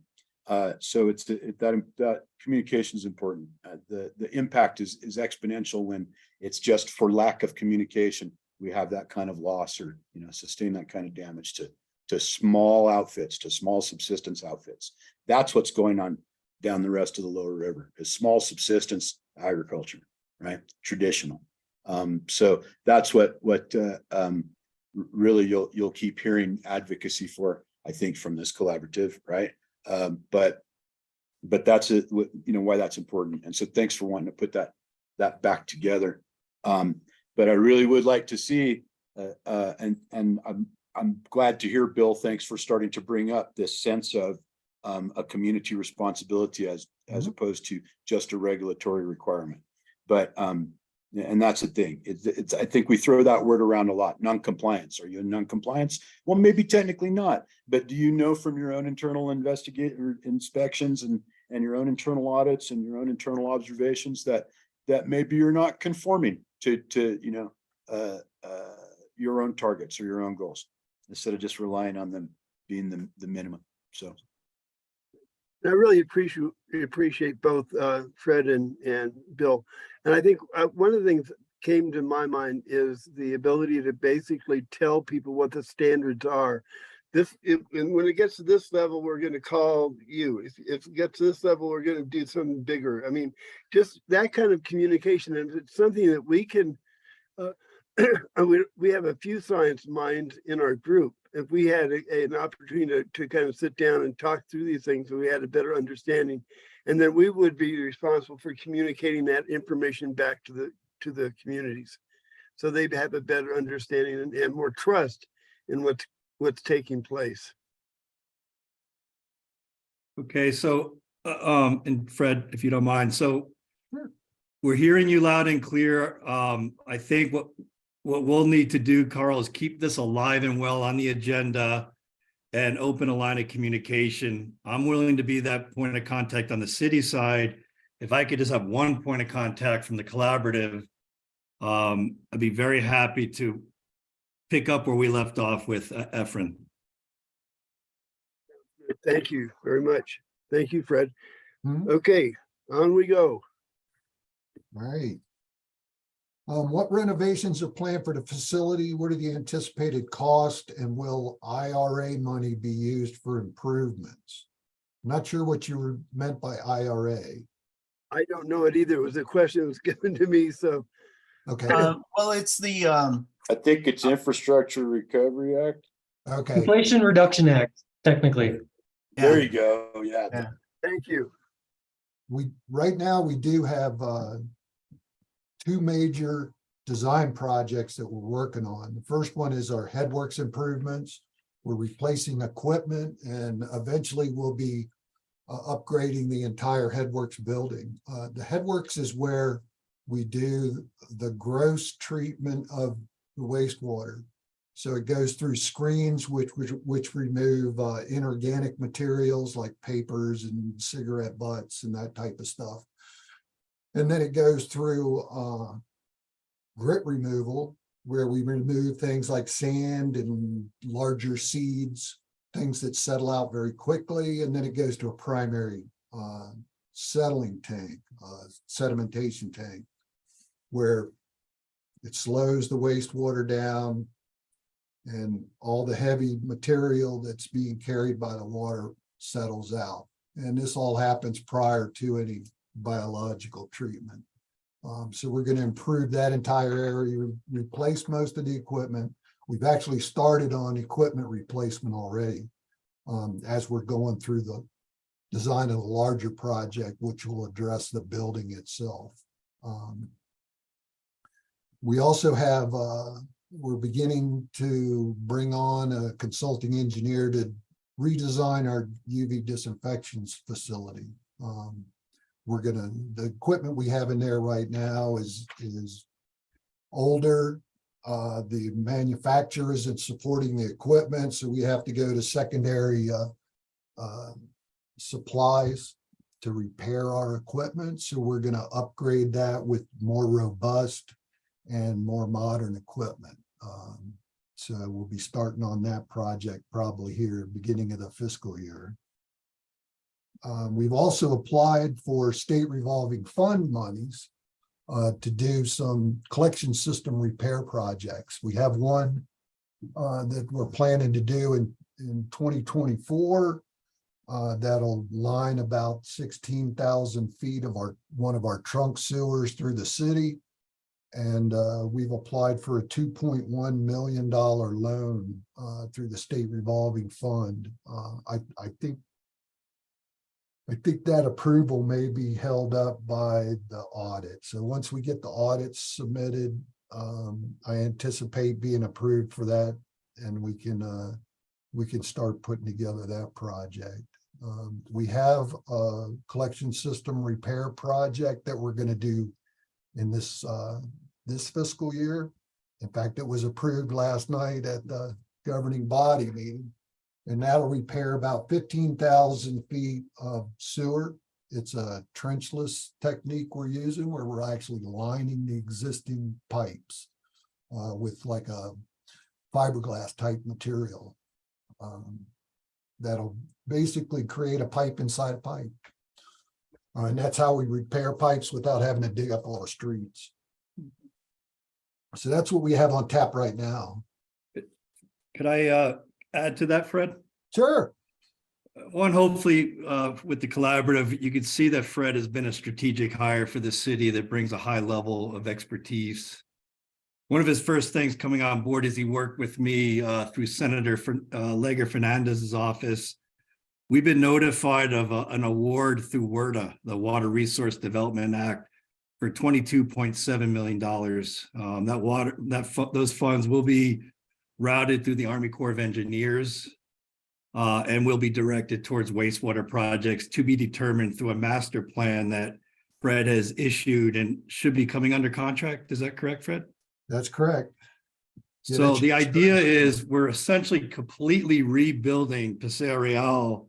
So that communication is important. The impact is exponential when it's just for lack of communication, we have that kind of loss or sustain that kind of damage to small outfits, to small subsistence outfits. That's what's going on down the rest of the lower river, is small subsistence agriculture, right? Traditional. So that's what really you'll keep hearing advocacy for, I think, from this collaborative, right? But that's why that's important. And so thanks for wanting to put that back together. But I really would like to see, and I'm glad to hear, Bill, thanks for starting to bring up this sense of a community responsibility as opposed to just a regulatory requirement. But and that's the thing. It's I think we throw that word around a lot. Non-compliance. Are you in non-compliance? Well, maybe technically not. But do you know from your own internal inspections and your own internal audits and your own internal observations that maybe you're not conforming to your own targets or your own goals, instead of just relying on them being the minimum. So I really appreciate both Fred and Bill. And I think one of the things that came to my mind is the ability to basically tell people what the standards are. And when it gets to this level, we're going to call you. If it gets to this level, we're going to do something bigger. I mean, just that kind of communication. And it's something that we can, we have a few science minds in our group. If we had an opportunity to kind of sit down and talk through these things, so we had a better understanding, and then we would be responsible for communicating that information back to the communities, so they'd have a better understanding and more trust in what's taking place. Okay, so, and Fred, if you don't mind, so we're hearing you loud and clear. I think what we'll need to do, Carl, is keep this alive and well on the agenda and open a line of communication. I'm willing to be that point of contact on the city side. If I could just have one point of contact from the collaborative, I'd be very happy to pick up where we left off with Efren. Thank you very much. Thank you, Fred. Mhm. Okay, on we go. All right. What renovations are planned for the facility? What are the anticipated cost, and will IRA money be used for improvements? Not sure what you were meant by IRA. I don't know it either. It was a question that was given to me, so Okay, Well, it's the, I think it's Infrastructure Recovery Act. okay. Inflation Reduction Act, technically. There yeah, you go. Yeah. Yeah. thank you. Right now, we do have two major design projects that we're working on. The first one is our headworks improvements. We're replacing equipment, and eventually we'll be upgrading the entire headworks building. The headworks is where we do the gross treatment of the wastewater. So it goes through screens which remove inorganic materials like papers and cigarette butts and that type of stuff. And then it goes through grit removal, where we remove things like sand and larger seeds, things that settle out very quickly. And then it goes to a primary settling tank, sedimentation tank, where it slows the wastewater down and all the heavy material that's being carried by the water settles out. And this all happens prior to any biological treatment. So we're going to improve that entire area, replace most of the equipment. We've actually started on equipment replacement already as we're going through the design of the larger project, which will address the building itself. We also have, we're beginning to bring on a consulting engineer to redesign our UV disinfection facility. The equipment we have in there right now is older. The manufacturer isn't supporting the equipment, so we have to go to secondary supplies to repair our equipment. So we're going to upgrade that with more robust and more modern equipment. So we'll be starting on that project probably here beginning of the fiscal year. We've also applied for state revolving fund monies to do some collection system repair projects. We have one that we're planning to do in 2024. That'll line about 16,000 feet of one of our trunk sewers through the city. And we've applied for a $2.1 million loan through the state revolving fund. I think that approval may be held up by the audit. So once we get the audits submitted, I anticipate being approved for that, and we can start putting together that project. We have a collection system repair project that we're going to do in this fiscal year. In fact, it was approved last night at the governing body meeting. And that'll repair about 15,000 feet of sewer. It's a trenchless technique we're using, where we're actually lining the existing pipes with like a fiberglass type material. That'll basically create a pipe inside a pipe. And that's how we repair pipes without having to dig up all the streets. So that's what we have on tap right now. Could I add to that, Fred? Sure. One, hopefully, with the collaborative, you could see that Fred has been a strategic hire for the city that brings a high level of expertise. One of his first things coming on board is he worked with me through Senator Leger Fernandez's office. We've been notified of an award through WRDA, the Water Resource Development Act, for $22.7 million. Those funds will be routed through the Army Corps of Engineers and will be directed towards wastewater projects to be determined through a master plan that Fred has issued and should be coming under contract. Is that correct, Fred? That's correct. Yeah, So that's the just idea correct. is we're essentially completely rebuilding Paseo Real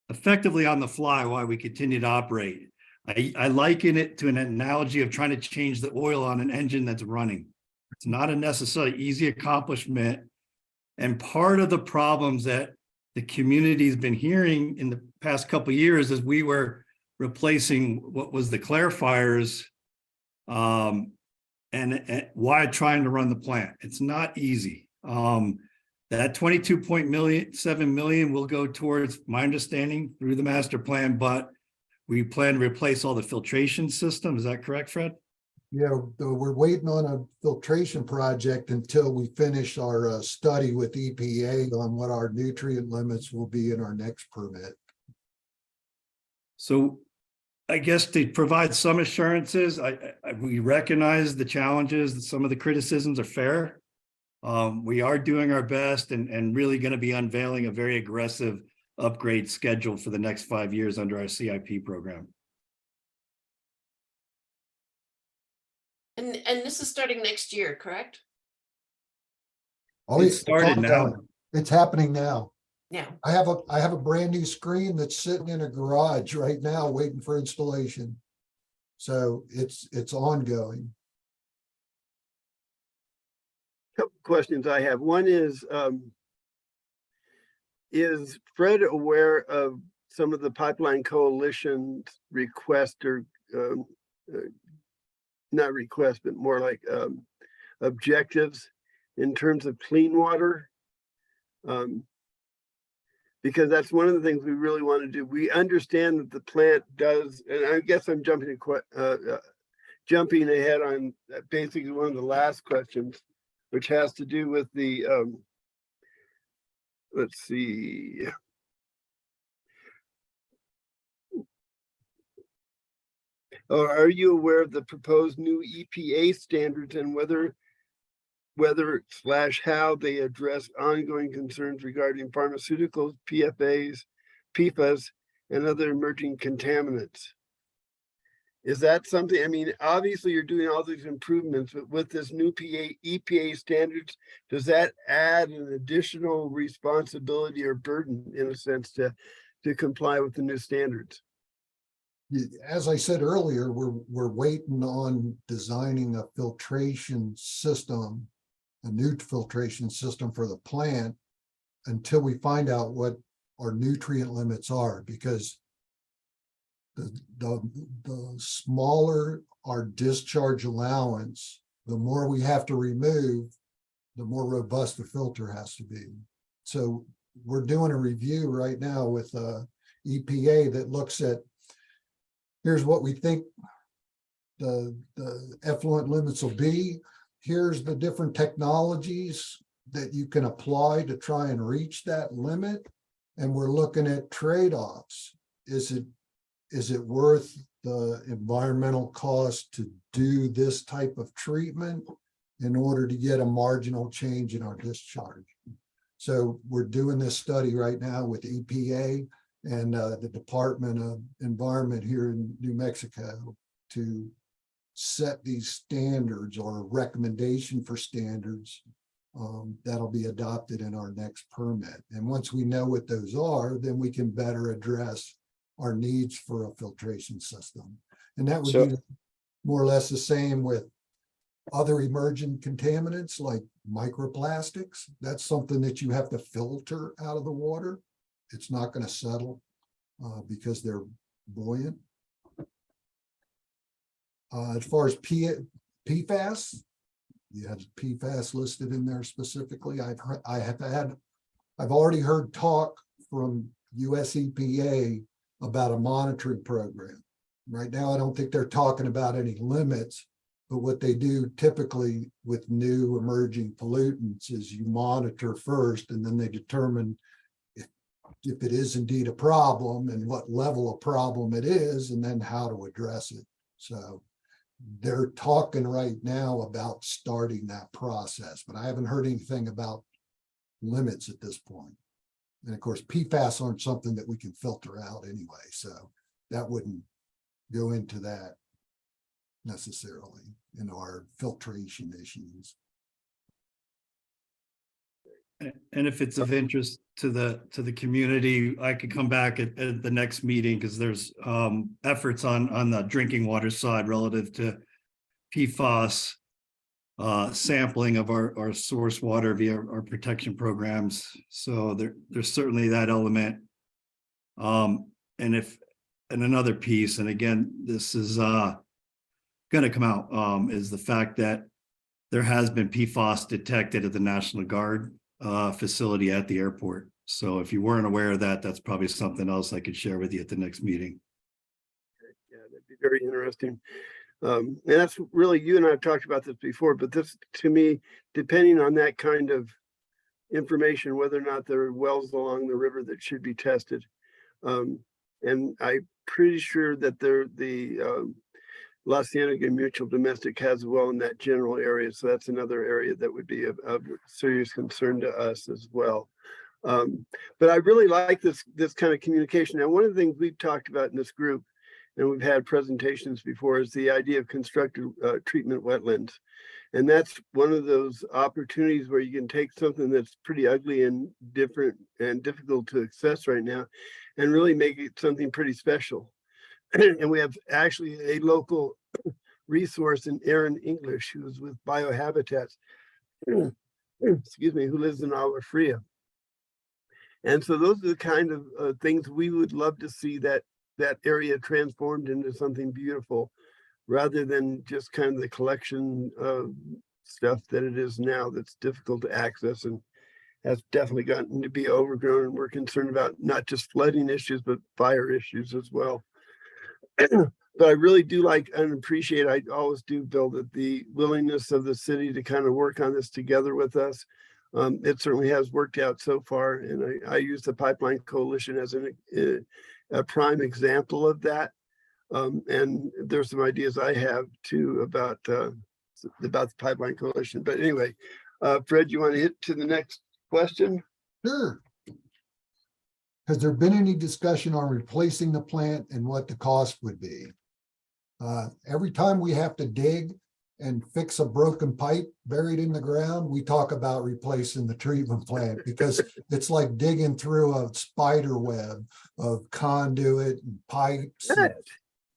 effectively on the fly while we continue to operate. I liken it to an analogy of trying to change the oil on an engine that's running. It's not a necessarily easy accomplishment. And part of the problems that the community's been hearing in the past couple of years is we were replacing what was the clarifiers and why trying to run the plant. It's not easy. That 22.7 million will go towards, my understanding, through the master plan, but we plan to replace all the filtration system. Is that correct, Fred? Yeah, we're waiting on a filtration project until we finish our study with EPA on what our nutrient limits will be in our next permit. So I guess to provide some assurances, we recognize the challenges, that some of the criticisms are fair. We are doing our best and really going to be unveiling a very aggressive upgrade schedule for the next 5 years under our CIP program. And this is starting next year, correct? Oh, It it's started now. ongoing. It's happening now. Yeah. I have a brand new screen that's sitting in a garage right now waiting for installation. So it's ongoing. Couple questions I have. One is Fred aware of some of the Pipeline Coalition's request or not request, but more like objectives in terms of clean water? Because that's one of the things we really want to do. We understand that the plant does, and I guess I'm jumping ahead on basically one of the last questions, which has to do with the, let's see. Are you aware of the proposed new EPA standards and whether / how they address ongoing concerns regarding pharmaceuticals, PFAs, PFAS, and other emerging contaminants? Is that something, I mean, obviously you're doing all these improvements, but with this new EPA standards, does that add an additional responsibility or burden in a sense to comply with the new standards? As I said earlier, we're waiting on designing a filtration system, a new filtration system for the plant until we find out what our nutrient limits are, because the smaller our discharge allowance, the more we have to remove, the more robust the filter has to be. So we're doing a review right now with EPA that looks at, here's what we think the effluent limits will be. Here's the different technologies that you can apply to try and reach that limit. And we're looking at trade-offs. Is it worth the environmental cost to do this type of treatment in order to get a marginal change in our discharge? So we're doing this study right now with EPA and the Department of Environment here in New Mexico to set these standards or a recommendation for standards that'll be adopted in our next permit. And once we know what those are, then we can better address our needs for a filtration system. And that would be more or less the same with other emerging contaminants like microplastics. That's something that you have to filter out of the water. It's not going to settle because they're buoyant. As far as PFAS, you had PFAS listed in there specifically. I've already heard talk from US EPA about a monitoring program. Right now, I don't think they're talking about any limits, but what they do typically with new emerging pollutants is you monitor first, and then they determine if it is indeed a problem and what level of problem it is, and then how to address it. So they're talking right now about starting that process, but I haven't heard anything about limits at this point. And of course, PFAS aren't something that we can filter out anyway, so that wouldn't go into that necessarily in our filtration issues. And if it's of interest to the community, I could come back at the next meeting because there's efforts on the drinking water side relative to PFAS sampling of our source water via our protection programs. So there's certainly that element. And another piece, and again, this is going to come out, is the fact that there has been PFAS detected at the National Guard facility at the airport. So if you weren't aware of that, that's probably something else I could share with you at the next meeting. Yeah, that'd be very interesting. And that's really, you and I have talked about this before, but this, to me, depending on that kind of information, whether or not there are wells along the river that should be tested. And I'm pretty sure that the La Cienega Mutual Domestic has a well in that general area. So that's another area that would be of serious concern to us as well. But I really like this kind of communication. Now, one of the things we've talked about in this group, and we've had presentations before, is the idea of constructed treatment wetlands. And that's one of those opportunities where you can take something that's pretty ugly and different and difficult to access right now and really make it something pretty special. And we have actually a local resource in Aaron English, who's with Biohabitats, excuse me, who lives in Agua Fria. And so those are the kind of things we would love to see, that area transformed into something beautiful, rather than just kind of the collection of stuff that it is now that's difficult to access and has definitely gotten to be overgrown. And we're concerned about not just flooding issues, but fire issues as well. But I really do like and appreciate, I always do, Bill, that the willingness of the city to kind of work on this together with us. It certainly has worked out so far. And I use the Pipeline Coalition as a prime example of that. And there's some ideas I have too about the Pipeline Coalition. But anyway, Fred, you want to hit to the next question? Sure. Has there been any discussion on replacing the plant and what the cost would be? Every time we have to dig and fix a broken pipe buried in the ground, we talk about replacing the treatment plant, because it's like digging through a spider web of conduit and pipes, and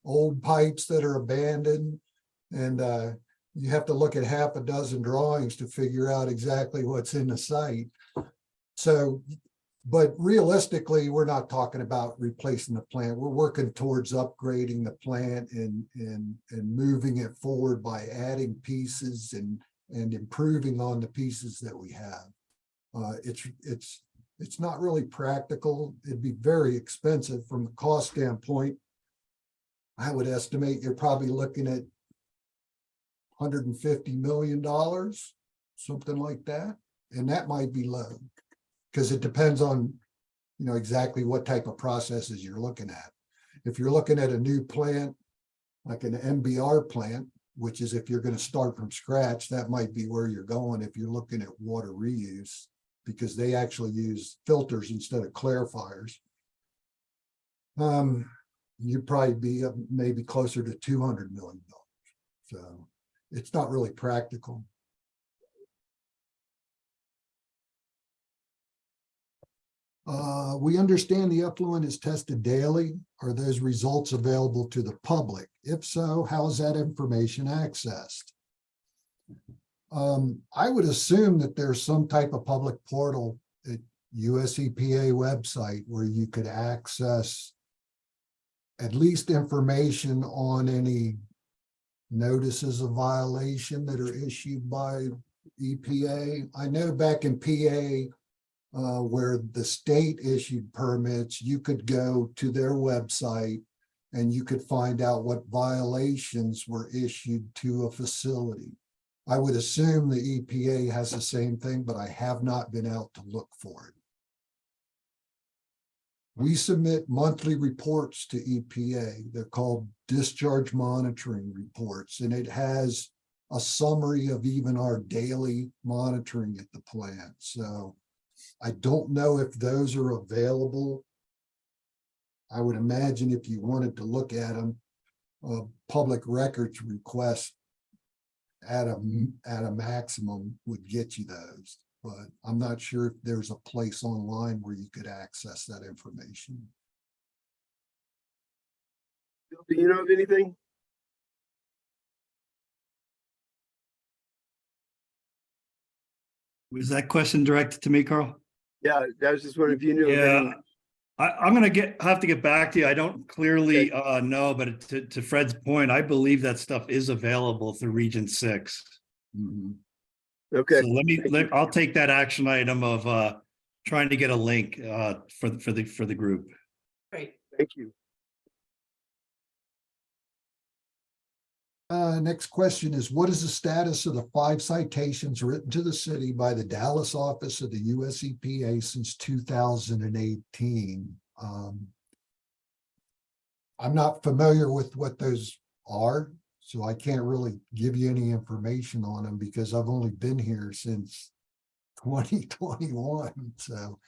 old pipes that are abandoned. And you have to look at half a dozen drawings to figure out exactly what's in the site. So, but realistically, we're not talking about replacing the plant. We're working towards upgrading the plant and moving it forward by adding pieces and improving on the pieces that we have. It's not really practical. It'd be very expensive from a cost standpoint. I would estimate you're probably looking at $150 million, something like that. And that might be low, because it depends on, exactly what type of processes you're looking at. If you're looking at a new plant, like an MBR plant, which is if you're going to start from scratch, that might be where you're going. If you're looking at water reuse, because they actually use filters instead of clarifiers, you'd probably be maybe closer to $200 million. So it's not really practical. We understand the effluent is tested daily. Are those results available to the public? If so, how is that information accessed? I would assume that there's some type of public portal at US EPA website where you could access at least information on any notices of violation that are issued by EPA. I know back in PA, where the state issued permits, you could go to their website and you could find out what violations were issued to a facility. I would assume the EPA has the same thing, but I have not been out to look for it. We submit monthly reports to EPA. They're called discharge monitoring reports, and it has a summary of even our daily monitoring at the plant. So I don't know if those are available. I would imagine if you wanted to look at them, a public records request at a maximum would get you those, but I'm not sure if there's a place online where you could access that information. Do you know of anything? Was that question directed to me, Carl? Yeah, I was just wondering if you knew of Yeah, any. I'm gonna have to get back to you. I don't clearly know, but to Fred's point, I believe that stuff is available through Region 6. Mhm. Okay, So I'll take that action item of trying to get a link for the group. Right. thank you. Next question is, what is the status of the 5 citations written to the city by the Dallas office of the US EPA since 2018? I'm not familiar with what those are, so I can't really give you any information on them because I've only been here since 2021. So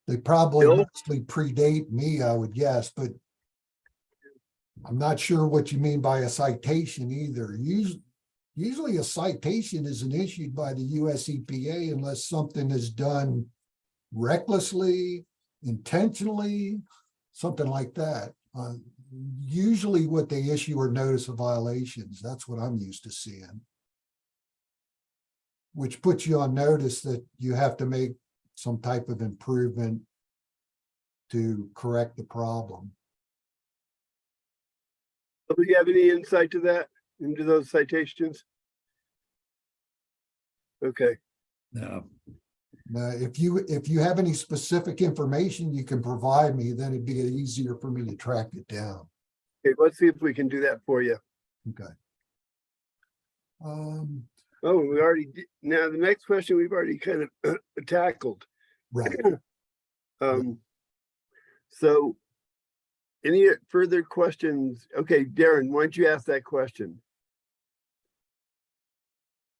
they probably Bill? mostly predate me, I would guess, but I'm not sure what you mean by a citation either. Usually a citation isn't issued by the US EPA unless something is done recklessly, intentionally, something like that. Usually what they issue are notice of violations. That's what I'm used to seeing. Which puts you on notice that you have to make some type of improvement to correct the problem. Do you have any insight to that, into those citations? Okay, No. If you have any specific information you can provide me, then it'd be easier for me to track it down. okay, let's see if we can do that for you. Okay. Oh, we already did. Now, the next question we've already kind of tackled. Right. So any further questions? Okay, Darren, why don't you ask that question?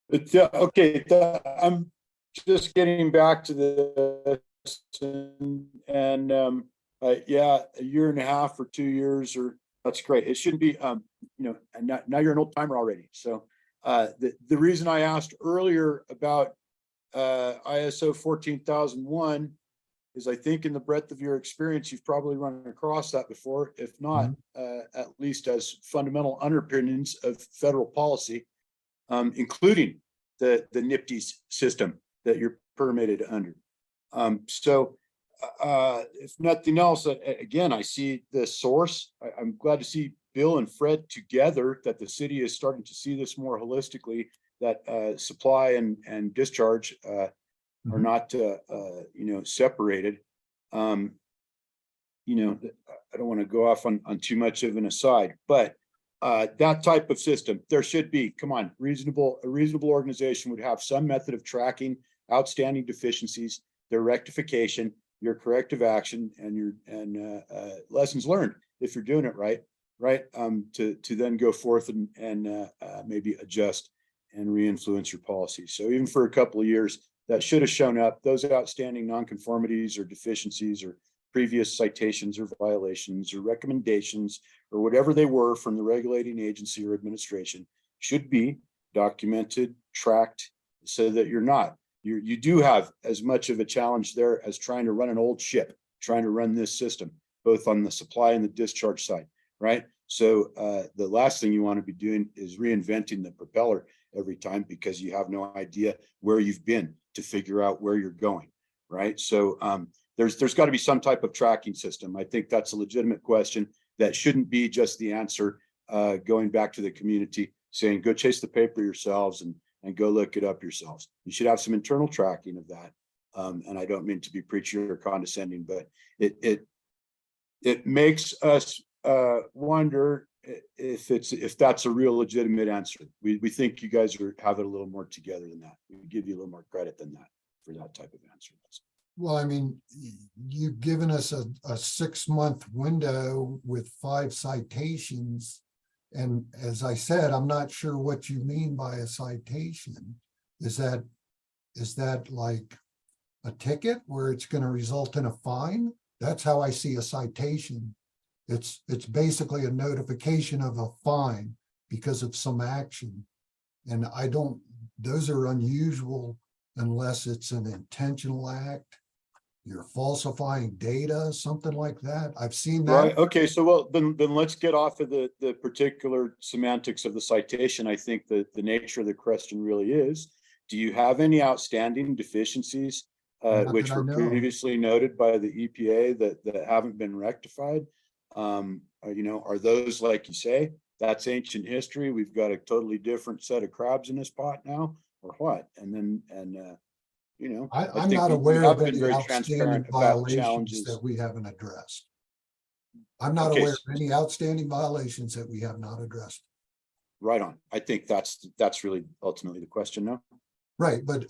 But okay, I'm just getting back to this and yeah, a year and a half or 2 years, or that's great. It shouldn't be and now you're an old timer already. So the reason I asked earlier about ISO 14001 is I think in the breadth of your experience, you've probably run across that before, if not at least as fundamental underpinnings of federal policy, including the NIPTES system that you're permitted under. So if nothing else, again, I see the source. I'm glad to see Bill and Fred together, that the city is starting to see this more holistically, that supply and discharge are not separated. I don't want to go off on too much of an aside, but that type of system, there should be, come on, a reasonable organization would have some method of tracking outstanding deficiencies, their rectification, your corrective action, and your lessons learned if you're doing it right, to then go forth and maybe adjust and re-influence your policies. So even for a couple of years, that should have shown up, those outstanding nonconformities or deficiencies or previous citations or violations or recommendations or whatever they were from the regulating agency or administration should be documented, tracked, so that you do have as much of a challenge there as trying to run an old ship, trying to run this system, both on the supply and the discharge side, right? So the last thing you want to be doing is reinventing the propeller every time because you have no idea where you've been to figure out where you're going, right? So there's got to be some type of tracking system. I think that's a legitimate question that shouldn't be just the answer going back to the community saying, go chase the paper yourselves and go look it up yourselves. You should have some internal tracking of that. And I don't mean to be preachy or condescending, but it makes us wonder if that's a real legitimate answer. We think you guys have it a little more together than that. We give you a little more credit than that for that type of answer. Well, I mean, you've given us a 6-month window with 5 citations. And as I said, I'm not sure what you mean by a citation. Is that like a ticket where it's going to result in a fine. That's how I see a citation. It's basically a notification of a fine because of some action. And those are unusual unless it's an intentional act. You're falsifying data, something like that. I've seen that. Right, okay, so well, then let's get off of the particular semantics of the citation. I think that the nature of the question really is, do you have any outstanding deficiencies Not which that I were know. previously noted by the EPA that haven't been rectified? Are those, like you say, that's ancient history, we've got a totally different set of crabs in this pot now, or what? And I I'm think not we aware have of been any very outstanding transparent about violations challenges. that we haven't addressed. I'm not Okay, aware of any outstanding violations that we have not addressed. Right on. I think that's really ultimately the question now. Right, but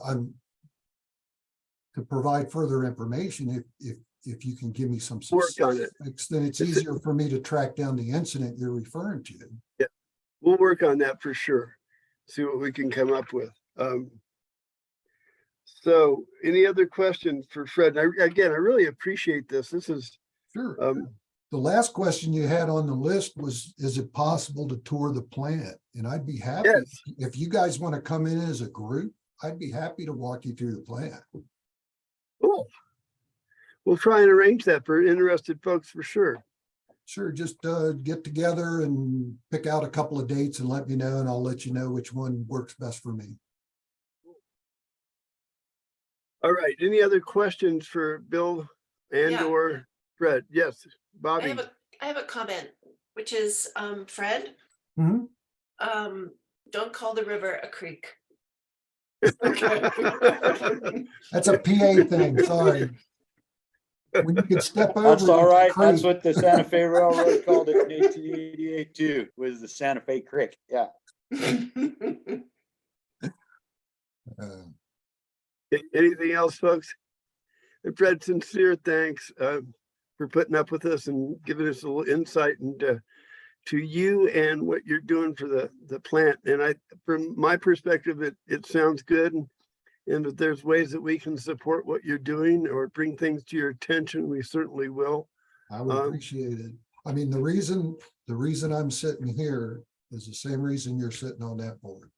to provide further information, if you can give me some Work on it. specifics, then it's easier for me to track down the incident you're referring to. Yeah, we'll work on that for sure. See what we can come up with. So any other questions for Fred? Again, I really appreciate this. This is, Sure. The last question you had on the list was, is it possible to tour the plant? And I'd be happy, yes, if you guys want to come in as a group, I'd be happy to walk you through the plant. cool. We'll try and arrange that for interested folks for sure. Sure, just get together and pick out a couple of dates and let me know, and I'll let you know which one works best for me. All right, any other questions for Bill and Yeah. or Fred? Yes, I Bobby. have a comment, which is, Fred, Mhm. don't call the river a creek. That's a PA thing, sorry. When you can step over. That's all it's a right. That's creek. what the Santa Fe Railroad called it in 1888 too, was the Santa Fe Creek. Yeah. Anything else, folks? And Fred, sincere thanks for putting up with us and giving us a little insight into to you and what you're doing for the plant. And from my perspective, it sounds good. And if there's ways that we can support what you're doing or bring things to your attention, we certainly will. I would appreciate it. I mean, the reason I'm sitting here is the same reason you're sitting on that board.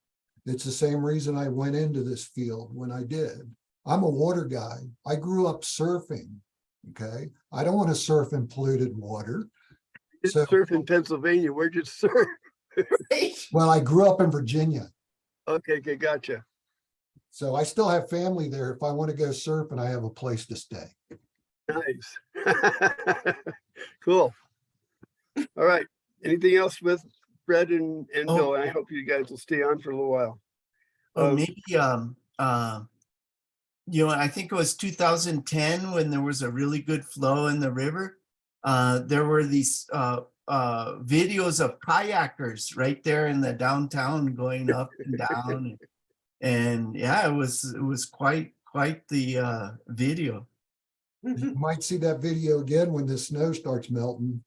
It's the same reason I went into this field when I did. I'm a water guy. I grew up surfing. Okay. I don't want to surf in polluted water. So, surf in Pennsylvania. Where'd you surf? Well, I grew up in Virginia. Okay, gotcha. So I still have family there. If I want to go surf, and I have a place to stay. Nice. Cool. All right. Anything else with Fred and Bill? I hope you guys will stay on for a little while. Maybe I think it was 2010 when there was a really good flow in the river. There were these videos of kayakers right there in the downtown going up and down. And yeah, it was quite the video. You might see that video again when the snow starts melting.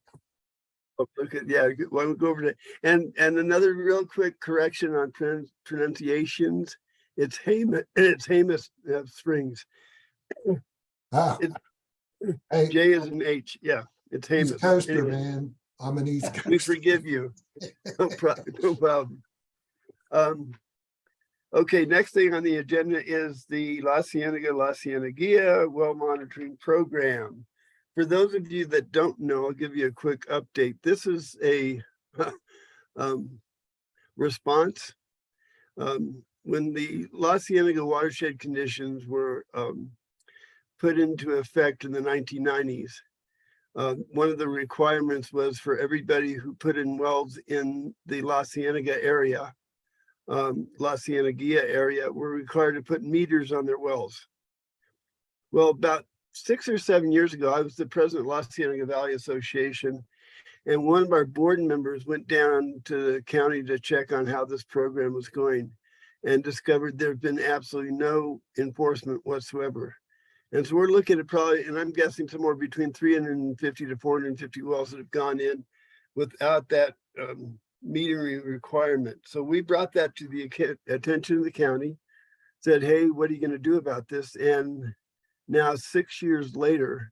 Oh, okay, yeah, well, we'll go over that. And another real quick correction on pronunciations. It's Hamus Springs. Ah, hey, J is an H. Yeah, it's Hamus. East Coaster, Anyway, man. I'm an East Coaster. we forgive you. No problem. Okay, next thing on the agenda is the La Cieneguilla well monitoring program. For those of you that don't know, I'll give you a quick update. This is a response. When the La Cienega watershed conditions were put into effect in the 1990s, one of the requirements was for everybody who put in wells in the La Cienega area, La Cieneguilla area, were required to put meters on their wells. Well, about 6 or 7 years ago, I was the president of La Cienega Valley Association, and one of our board members went down to the county to check on how this program was going and discovered there had been absolutely no enforcement whatsoever. And so we're looking at probably, and I'm guessing somewhere between 350 to 450 wells that have gone in without that metering requirement. So we brought that to the attention of the county, said, hey, what are you going to do about this? And Now, 6 years later,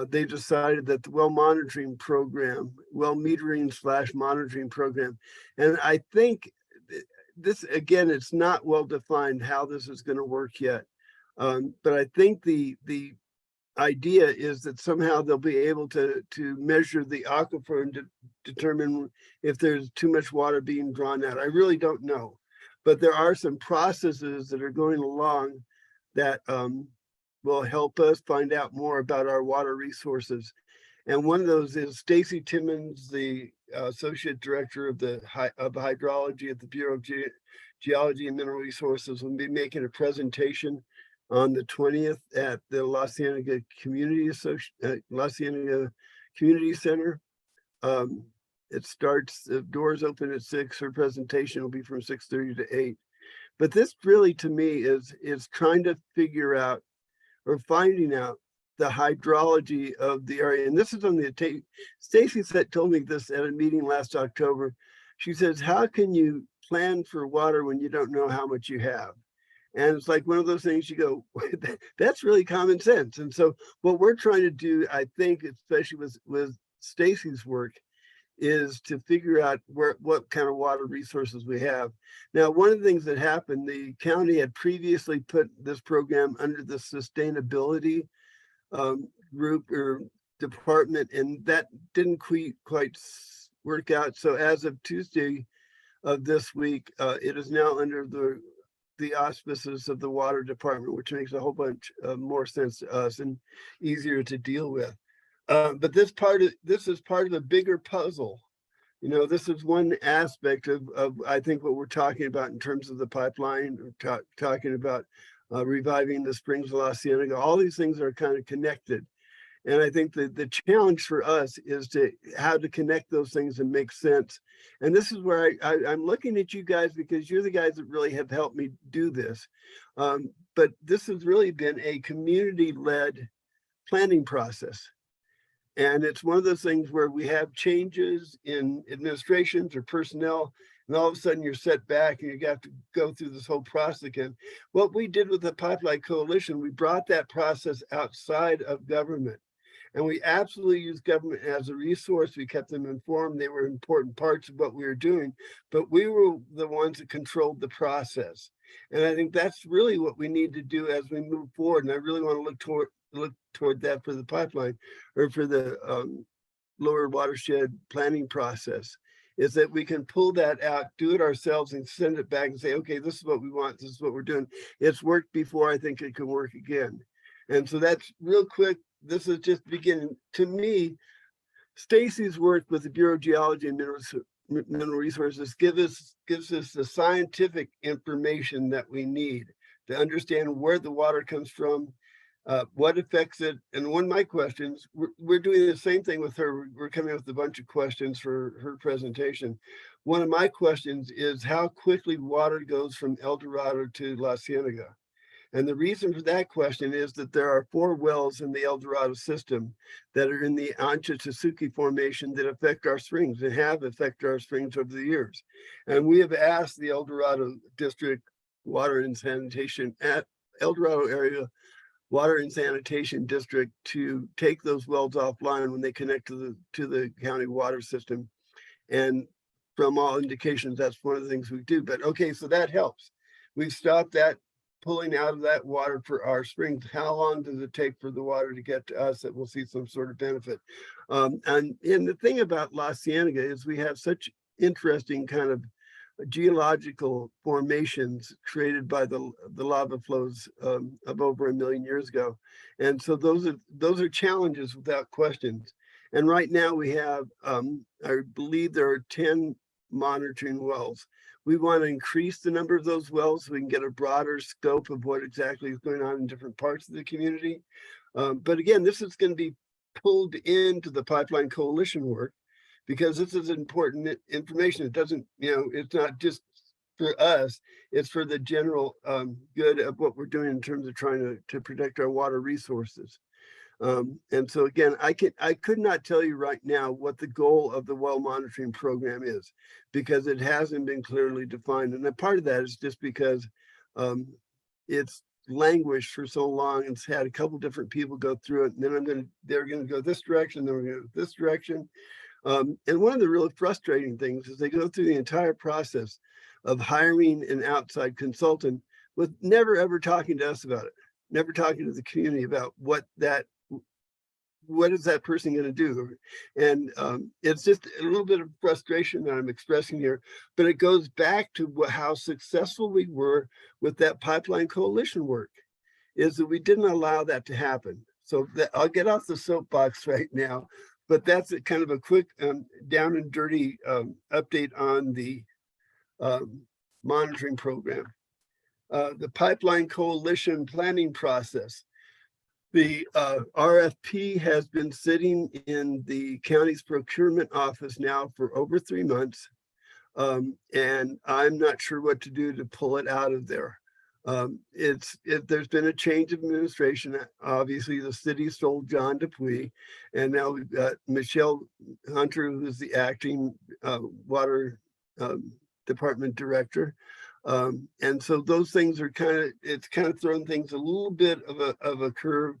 they decided that the well monitoring program, well metering / monitoring program, and I think this, again, it's not well defined how this is going to work yet. But I think the idea is that somehow they'll be able to measure the aquifer and determine if there's too much water being drawn out. I really don't know, but there are some processes that are going along that will help us find out more about our water resources. And one of those is Stacy Timmons, the Associate Director of the Hydrology at the Bureau of Geology and Mineral Resources, will be making a presentation on the 20th at the La Cienega Community Center. It starts, the doors open at 6. Her presentation will be from 6:30 to 8. But this really, to me, is trying to figure out or finding out the hydrology of the area. And this is on the tape. Stacy told me this at a meeting last October. She says, how can you plan for water when you don't know how much you have? And it's like one of those things you go, that's really common sense. And so what we're trying to do, I think, especially with Stacy's work, is to figure out what kind of water resources we have. Now, one of the things that happened, the county had previously put this program under the sustainability group or department, and that didn't quite work out. So as of Tuesday of this week, it is now under the auspices of the water department, which makes a whole bunch more sense to us and easier to deal with. But this is part of a bigger puzzle. You know, this is one aspect of I think what we're talking about in terms of the pipeline, talking about reviving the springs of La Cienega. All these things are kind of connected. And I think that the challenge for us is how to connect those things and make sense. And this is where I'm looking at you guys, because you're the guys that really have helped me do this. But this has really been a community-led planning process. And it's one of those things where we have changes in administrations or personnel, and all of a sudden you're set back and you have to go through this whole process again. What we did with the Pipeline Coalition, we brought that process outside of government. And we absolutely used government as a resource. We kept them informed. They were important parts of what we were doing, but we were the ones that controlled the process. And I think that's really what we need to do as we move forward. And I really want to look toward that for the pipeline, or for the lower watershed planning process, is that we can pull that out, do it ourselves, and send it back and say, okay, this is what we want. This is what we're doing. It's worked before. I think it can work again. And so that's real quick. This is just beginning. To me, Stacy's work with the Bureau of Geology and Mineral Resources gives us the scientific information that we need to understand where the water comes from, what affects it. And one of my questions, we're doing the same thing with her. We're coming up with a bunch of questions for her presentation. One of my questions is how quickly water goes from El Dorado to La Cienega. And the reason for that question is that there are 4 wells in the El Dorado system that are in the Ancha-Tsuki formation that affect our springs and have affected our springs over the years. And we have asked the El Dorado District Water and Sanitation at El Dorado area Water and Sanitation District to take those wells offline when they connect to the county water system. And from all indications, that's one of the things we do. But okay, so that helps. We've stopped that pulling out of that water for our springs. How long does it take for the water to get to us that we'll see some sort of benefit? And the thing about La Cienega is we have such interesting kind of geological formations created by the lava flows of over 1 million years ago. And so those are challenges without questions. And right now we have, I believe there are 10 monitoring wells. We want to increase the number of those wells so we can get a broader scope of what exactly is going on in different parts of the community. But again, this is going to be pulled into the Pipeline Coalition work, because this is important information. It doesn't, it's not just for us, it's for the general good of what we're doing in terms of trying to protect our water resources. And so again, I could not tell you right now what the goal of the well monitoring program is, because it hasn't been clearly defined. And a part of that is just because it's languished for so long and had a couple different people go through it. And then they're going to go this direction, then we're going to go this direction. And one of the really frustrating things is they go through the entire process of hiring an outside consultant with never ever talking to us about it, never talking to the community about what is that person going to do? And it's just a little bit of frustration that I'm expressing here, but it goes back to how successful we were with that pipeline coalition work, is that we didn't allow that to happen. So I'll get off the soapbox right now, but that's kind of a quick down and dirty update on the monitoring program. The pipeline coalition planning process. The RFP has been sitting in the county's procurement office now for over 3 months. And I'm not sure what to do to pull it out of there. There's been a change of administration. Obviously, the city sold John Dupuy, and now we've got Michelle Hunter, who's the acting water department director. And so those things are it's kind of thrown things a little bit of a curve.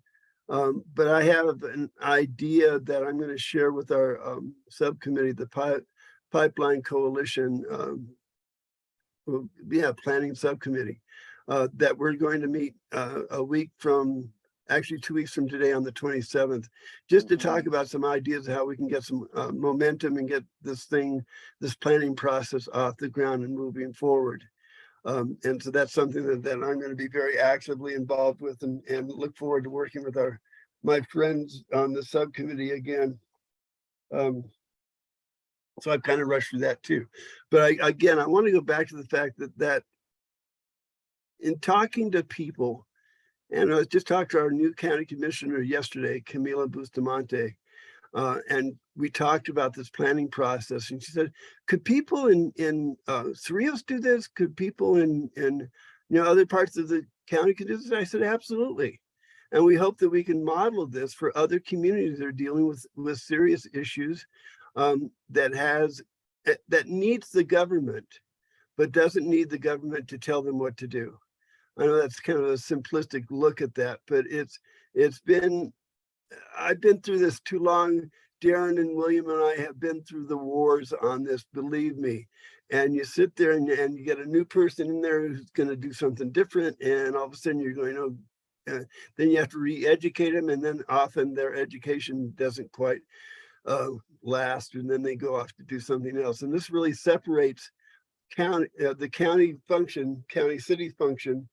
But I have an idea that I'm going to share with our subcommittee, the Pipeline Coalition, planning subcommittee, that we're going to meet a week from, actually 2 weeks from today on the 27th, just to talk about some ideas of how we can get some momentum and get this planning process off the ground and moving forward. And so that's something that I'm going to be very actively involved with, and look forward to working with my friends on the subcommittee again. So I've kind of rushed through that too. But I want to go back to the fact that in talking to people, and I was just talking to our new county commissioner yesterday, Camila Bustamante, and we talked about this planning process, and she said, could people in Cerrillos do this? Could people in other parts of the county could do this? I said, absolutely. And we hope that we can model this for other communities that are dealing with serious issues that needs the government, but doesn't need the government to tell them what to do. I know that's kind of a simplistic look at that, but I've been through this too long. Darren and William and I have been through the wars on this, believe me. And you sit there and you get a new person in there who's going to do something different, and all of a sudden you're going, then you have to re-educate them, and then often their education doesn't quite last, and then they go off to do something else. And this really separates the county function, county city function,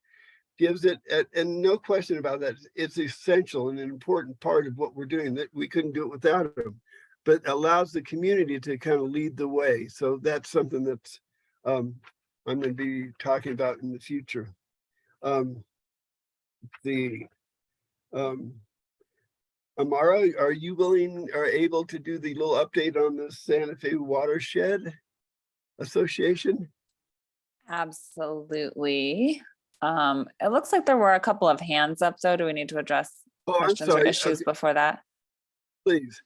gives it, and no question about that, it's essential and an important part of what we're doing, that we couldn't do it without them, but allows the community to kind of lead the way. So that's something that's I'm going to be talking about in the future. Amara, are you willing or able to do the little update on the Santa Fe Watershed Association? Absolutely. It looks like there were a couple of hands up, though. Do we need to address questions or issues before that? Please.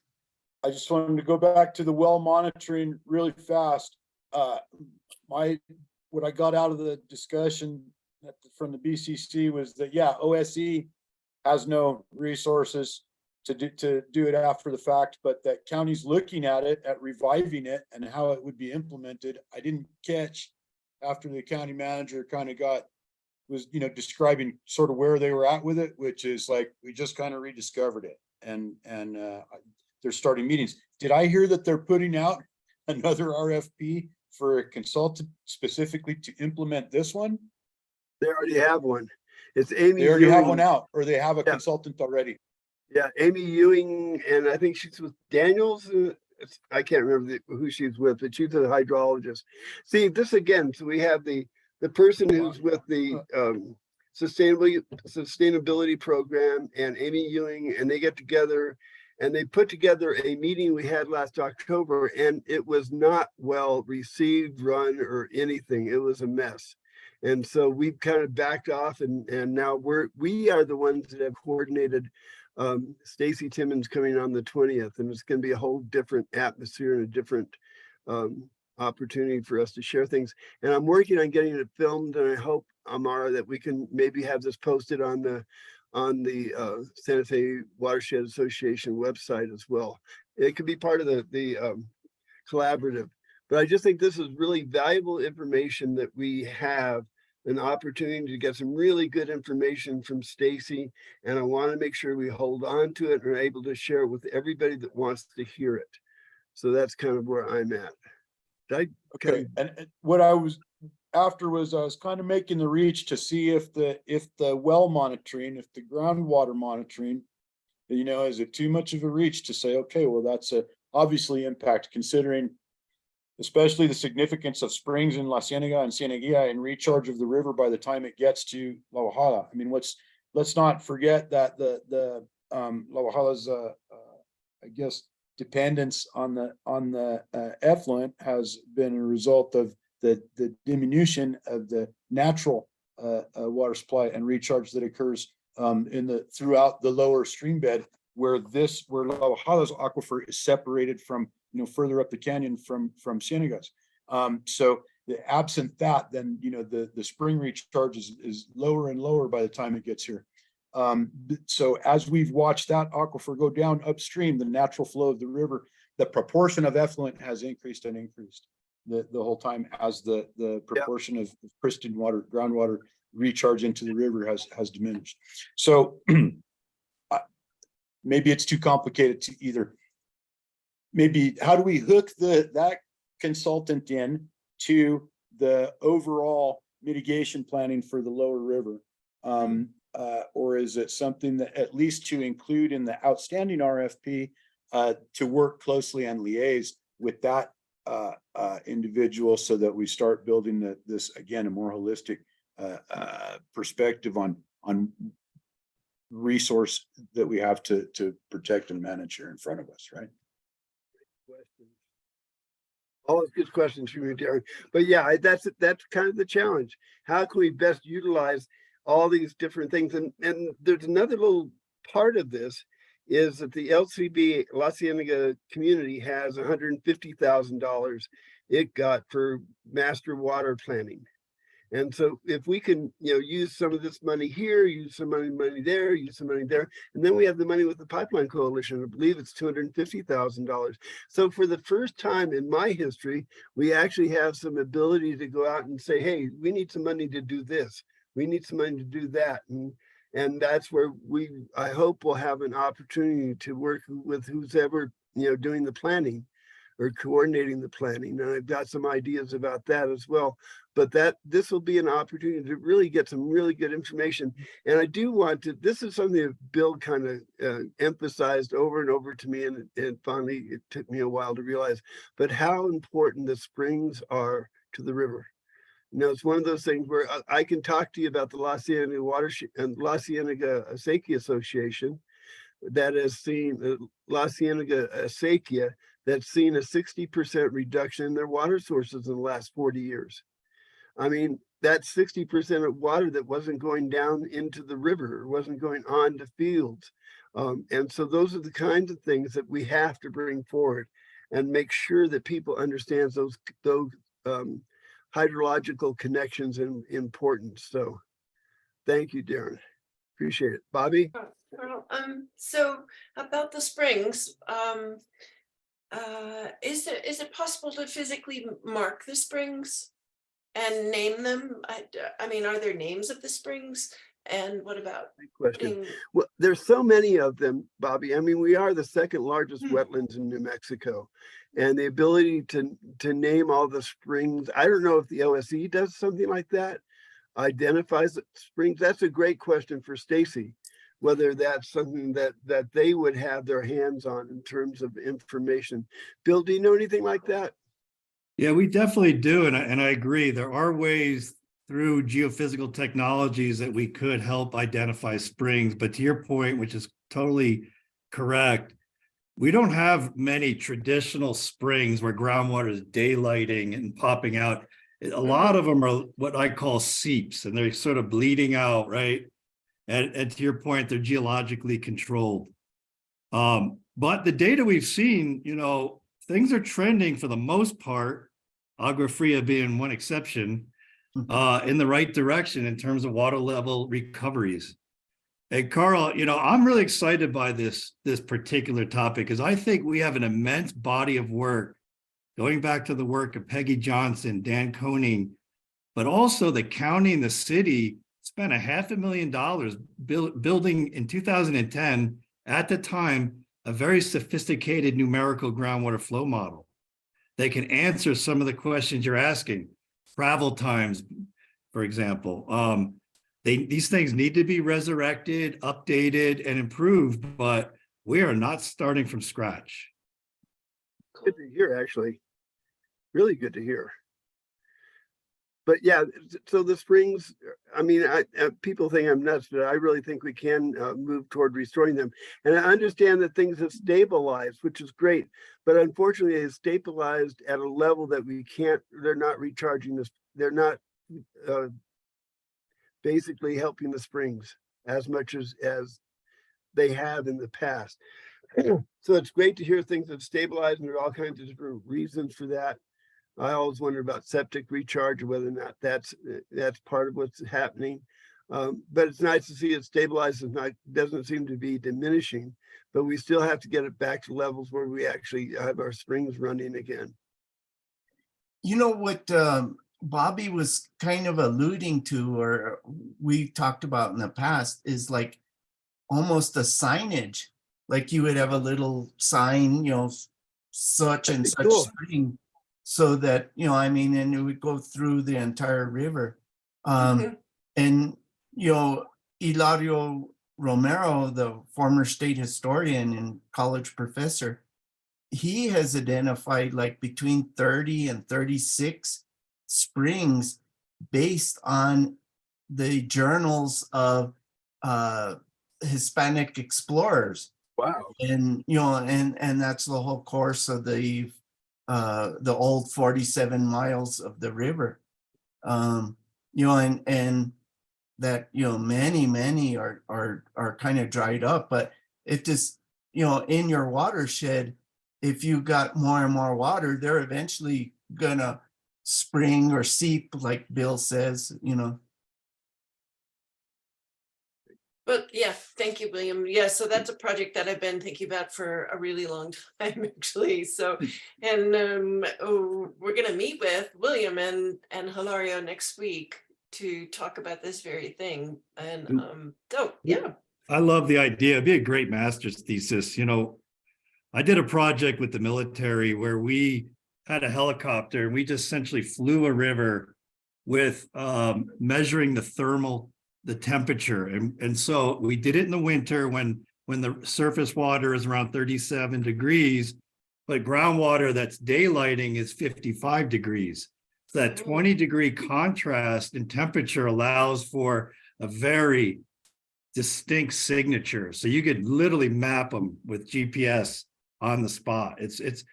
I just wanted to go back to the well monitoring really fast. What I got out of the discussion from the BCC was that, yeah, OSE has no resources to do it after the fact, but that county's looking at it, at reviving it and how it would be implemented. I didn't catch after the county manager kind of was describing sort of where they were at with it, which is like, we just kind of rediscovered it, and they're starting meetings. Did I hear that they're putting out another RFP for a consultant specifically to implement this one? They already have one. It's Amy. They already have Ewing. one out, or they have a consultant already? Yeah, Amy Ewing, and I think she's with Daniels. I can't remember who she's with, but she's a hydrologist. See, this again, so we have the person who's with the sustainability program and Amy Ewing, and they get together and they put together a meeting we had last October, and it was not well received, run, or anything. It was a mess. And so we've kind of backed off, and now we are the ones that have coordinated Stacy Timmons coming on the 20th, and it's going to be a whole different atmosphere and a different opportunity for us to share things. And I'm working on getting it filmed, and I hope, Amara, that we can maybe have this posted on the Santa Fe Watershed Association website as well. It could be part of the collaborative. But I just think this is really valuable information that we have an opportunity to get some really good information from Stacy, and I want to make sure we hold on to it and are able to share it with everybody that wants to hear it. So that's kind of where I'm at. Okay, and what I was after was I was kind of making the reach to see if the well monitoring, if the groundwater monitoring, you know, is it too much of a reach to say, okay, well, that's a obviously impact considering especially the significance of springs in La Cienega and Cieneguilla and recharge of the river by the time it gets to La Valhalla. I mean, let's not forget that the La Valhalla's I guess dependence on the effluent has been a result of the diminution of the natural water supply and recharge that occurs throughout the lower stream bed where La Valhalla's aquifer is separated from, you know, further up the canyon from Cienega's. So the absent that, then, you know, the spring recharge is lower and lower by the time it gets here. So as we've watched that aquifer go down upstream, the natural flow of the river, the proportion of effluent has increased and increased the whole time as the proportion of pristine water, groundwater recharge into the river has diminished. So maybe it's too complicated to either. Maybe how do we hook that consultant in to the overall mitigation planning for the lower river? Or is it something that at least to include in the outstanding RFP to work closely and liaise with that individual so that we start building this, again, a more holistic perspective on resource that we have to protect and manage here in front of us, right? All good questions from you, Darren. But yeah, that's kind of the challenge. How can we best utilize all these different things? And there's another little part of this is that the LCB La Cienega community has $150,000 it got for master water planning. And so if we can, you know, use some of this money here, use some money there, use some money there, and then we have the money with the Pipeline Coalition. I believe it's $250,000. So for the first time in my history, we actually have some ability to go out and say, hey, we need some money to do this. We need some money to do that. And that's where I hope we'll have an opportunity to work with who's ever, you know, doing the planning or coordinating the planning. And I've got some ideas about that as well. But this will be an opportunity to really get some really good information. And I do want to, this is something that Bill kind of emphasized over and over to me, and finally it took me a while to realize, but how important the springs are to the river. You know, it's one of those things where I can talk to you about the La Cienega Watershed and La Cienega Acequia Association that has seen La Cienega Acequia that's seen a 60% reduction in their water sources in the last 40 years. I mean, that's 60% of water that wasn't going down into the river, or wasn't going on to fields. And so those are the kinds of things that we have to bring forward and make sure that people understand those hydrological connections and importance. So thank you, Darren. Appreciate it. Bobby? So about the springs, is it possible to physically mark the springs and name them? I mean, are there names of the springs? And what about question? Well, there's so many of them, Bobby. I mean, we are the second largest wetlands in New Mexico, and the ability to name all the springs. I don't know if the OSE does something like that, identifies the springs. That's a great question for Stacy, whether that's something that they would have their hands on in terms of information. Bill, do you know anything like that? Yeah, we definitely do. And I agree. There are ways through geophysical technologies that we could help identify springs. But to your point, which is totally correct, we don't have many traditional springs where groundwater is daylighting and popping out. A lot of them are what I call seeps, and they're sort of bleeding out, right? And to your point, they're geologically controlled. But the data we've seen, you know, things are trending for the most part Agua Fria being one exception, in the right direction in terms of water level recoveries. And Carl, you know, I'm really excited by this particular topic because I think we have an immense body of work going back to the work of Peggy Johnson, Dan Koning, but also the county and the city spent $500,000 building in 2010, at the time, a very sophisticated numerical groundwater flow model. They can answer some of the questions you're asking, travel times, for example. These things need to be resurrected, updated, and improved, but we are not starting from scratch. Good to hear, actually. Really good to hear. But yeah, so the springs, I mean, people think I'm nuts, but I really think we can move toward restoring them. And I understand that things have stabilized, which is great, but unfortunately it's stabilized at a level that we can't, they're not recharging this, they're not basically helping the springs as much as they have in the past. So it's great to hear things have stabilized, and there are all kinds of different reasons for that. I always wonder about septic recharge, whether or not that's part of what's happening. But it's nice to see it stabilize. Doesn't seem to be diminishing, but we still have to get it back to levels where we actually have our springs running again. You know what Bobby was kind of alluding to, or we talked about in the past, is like almost a signage. Like you would have a little sign, you know, such and such spring, so that, you know, I mean, and it would go through the entire river. And, you know, Hilario Romero, the former state historian and college professor, he has identified like between 30 and 36 springs based on the journals of Hispanic explorers. Wow. And, you know, and that's the whole course of the old 47 miles of the river. You know, and that, you know, many are kind of dried up, but it just, you know, in your watershed, if you got more and more water, they're eventually gonna spring or seep, like Bill says, you know. But yeah, thank you, William. Yeah, so that's a project that I've been thinking about for a really long time, actually. So, and we're gonna meet with William and Hilario next week to talk about this very thing. And so yeah. I love the idea. It'd be a great master's thesis. You know, I did a project with the military where we had a helicopter and we just essentially flew a river with measuring the temperature. And so we did it in the winter when the surface water is around 37 degrees, but groundwater that's daylighting is 55 degrees. So that 20-degree contrast in temperature allows for a very distinct signature. So you could literally map them with GPS on the spot. It's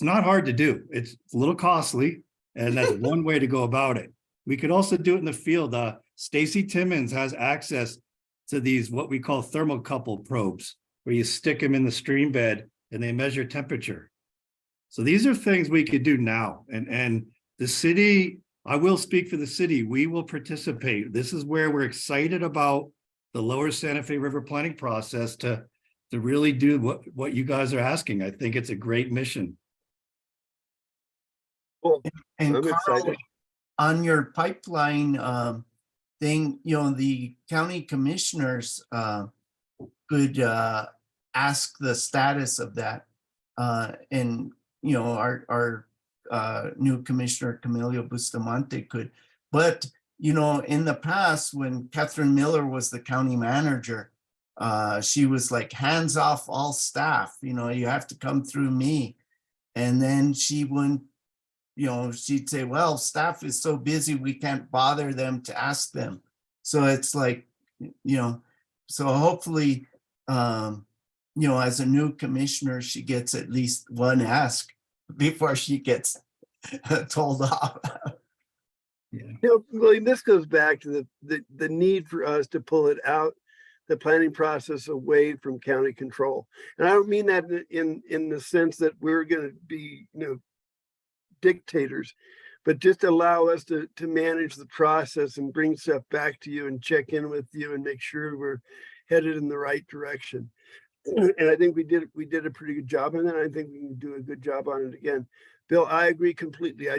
not hard to do. It's a little costly, and that's one way to go about it. We could also do it in the field. Stacy Timmons has access to these, what we call thermocouple probes, where you stick them in the stream bed and they measure temperature. So these are things we could do now. And the city, I will speak for the city, we will participate. This is where we're excited about the Lower Santa Fe River planning process to really do what you guys are asking. I think it's a great mission. Cool. And I'm Carl, excited. on your pipeline thing, you know, the county commissioners could ask the status of that. And, you know, our new commissioner, Camilo Bustamante, could. But, you know, in the past, when Catherine Miller was the county manager, she was like, hands off all staff, you know, you have to come through me. And then she wouldn't, you know, she'd say, well, staff is so busy, we can't bother them to ask them. So it's like, you know, so hopefully, you know, as a new commissioner, she gets at least one ask before she gets told off. Yeah. You know, William, this goes back to the need for us to pull it out, the planning process away from county control. And I don't mean that in the sense that we're going to be, you know, dictators, but just allow us to manage the process and bring stuff back to you and check in with you and make sure we're headed in the right direction. And I think we did a pretty good job on that. I think we can do a good job on it again. Bill, I agree completely.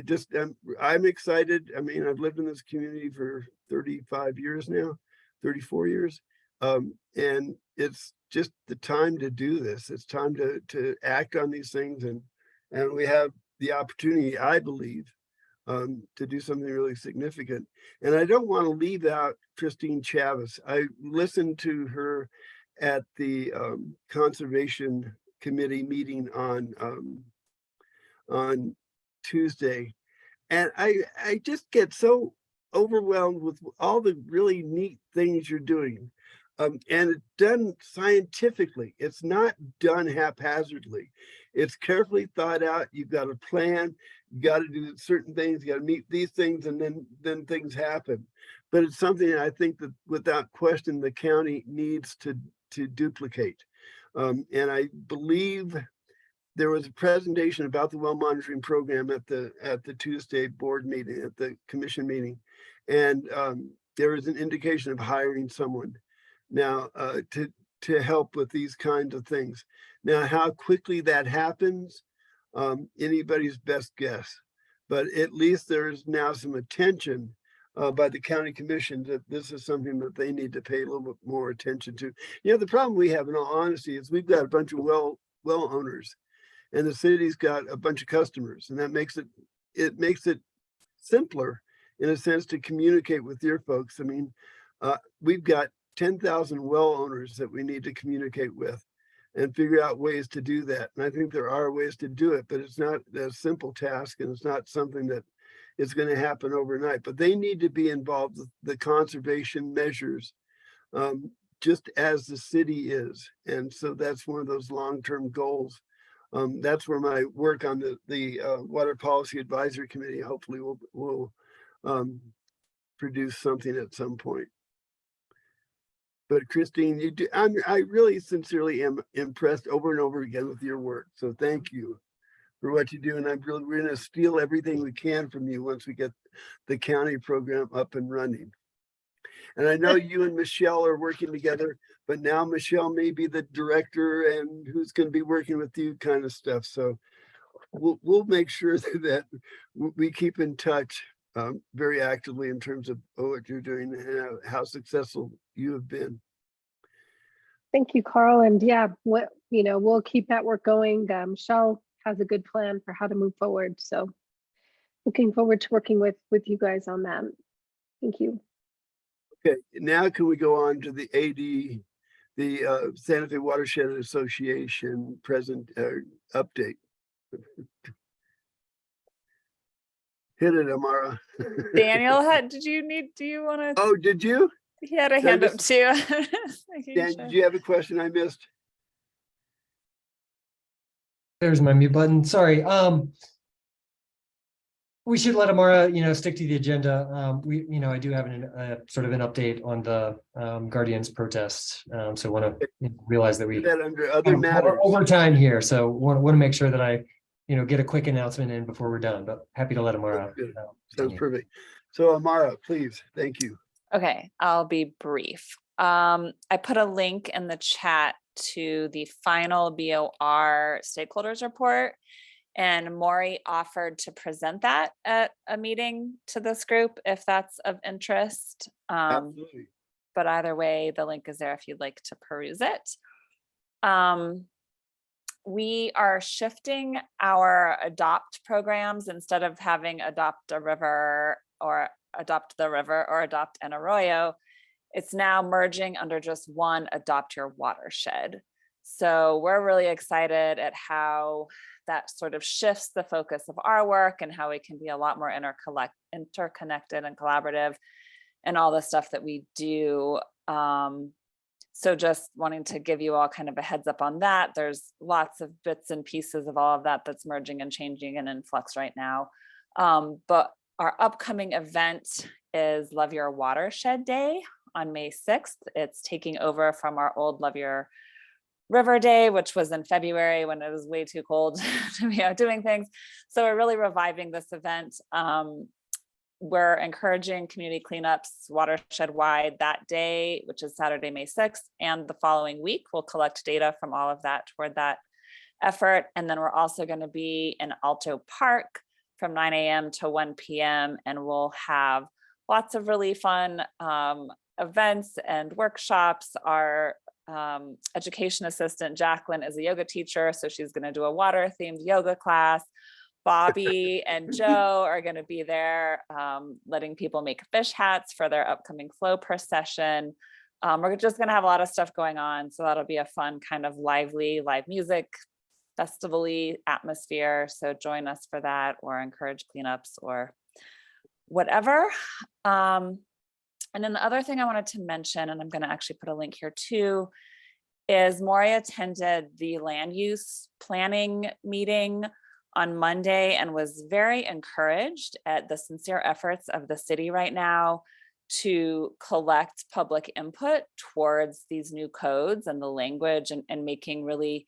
I'm excited. I mean, I've lived in this community for 35 years now, 34 years. And it's just the time to do this. It's time to act on these things. And we have the opportunity, I believe, to do something really significant. And I don't want to leave out Christine Chavez. I listened to her at the Conservation Committee meeting on Tuesday. And I just get so overwhelmed with all the really neat things you're doing. And it's done scientifically. It's not done haphazardly. It's carefully thought out. You've got a plan. You got to do certain things. You got to meet these things, and then things happen. But it's something I think that without question the county needs to duplicate. And I believe there was a presentation about the well monitoring program at the Tuesday board meeting, at the commission meeting, and there was an indication of hiring someone now to help with these kinds of things. Now, how quickly that happens, anybody's best guess, but at least there's now some attention by the county commission that this is something that they need to pay a little bit more attention to. You know, the problem we have, in all honesty, is we've got a bunch of well owners, and the city's got a bunch of customers, and that makes it simpler in a sense to communicate with your folks. I mean, we've got 10,000 well owners that we need to communicate with and figure out ways to do that. And I think there are ways to do it, but it's not a simple task, and it's not something that is going to happen overnight. But they need to be involved with the conservation measures, just as the city is. And so that's one of those long-term goals. That's where my work on the Water Policy Advisory Committee hopefully will produce something at some point. But Christine, you do. I really sincerely am impressed over and over again with your work. So thank you for what you do. And we're going to steal everything we can from you once we get the county program up and running. And I know you and Michelle are working together, but now Michelle may be the director and who's going to be working with you, kind of stuff. So we'll make sure that we keep in touch very actively in terms of what you're doing and how successful you have been. Thank you, Carl. And yeah, we'll keep that work going. Michelle has a good plan for how to move forward. So looking forward to working with you guys on that. Thank you. Okay, now can we go on to the AD, the Santa Fe Watershed Association present update? Hit it, Amara. Daniel, do you want to? Oh, did you? He had a hand up too. Dan, did you have a question I missed? There's my mute button. Sorry. We should let Amara, stick to the agenda. I do have sort of an update on the Guardians protest. So want to realize that we that under other matters over time here. So want to make sure that I, get a quick announcement in before we're done. But happy to let Amara. Sounds perfect. So Amara, please, thank you. Okay, I'll be brief. I put a link in the chat to the final BOR stakeholders report, and Mori offered to present that at a meeting to this group if that's of interest. Absolutely. But either way, the link is there if you'd like to peruse it. We are shifting our adopt programs. Instead of having adopt a river or adopt the river or adopt an arroyo, it's now merging under just one adopt your watershed. So we're really excited at how that sort of shifts the focus of our work and how we can be a lot more interconnected and collaborative and all the stuff that we do. So just wanting to give you all kind of a heads up on that. There's lots of bits and pieces of all of that that's merging and changing and in flux right now. But our upcoming event is Love Your Watershed Day on May 6th. It's taking over from our old Love Your River Day, which was in February when it was way too cold to be out doing things. So we're really reviving this event. We're encouraging community cleanups watershed wide that day, which is Saturday, May 6th, and the following week. We'll collect data from all of that toward that effort. And then we're also going to be in Alto Park from 9 a.m. to 1 p.m. and we'll have lots of really fun events and workshops. Our education assistant, Jacqueline, is a yoga teacher, so she's going to do a water themed yoga class. Bobby and Joe are going to be there letting people make fish hats for their upcoming flow procession. We're just going to have a lot of stuff going on, so that'll be a fun kind of lively live music festival-y atmosphere. So join us for that, or encourage cleanups or whatever. And then the other thing I wanted to mention, and I'm going to actually put a link here too, is Mori attended the land use planning meeting on Monday and was very encouraged at the sincere efforts of the city right now to collect public input towards these new codes and the language, and making really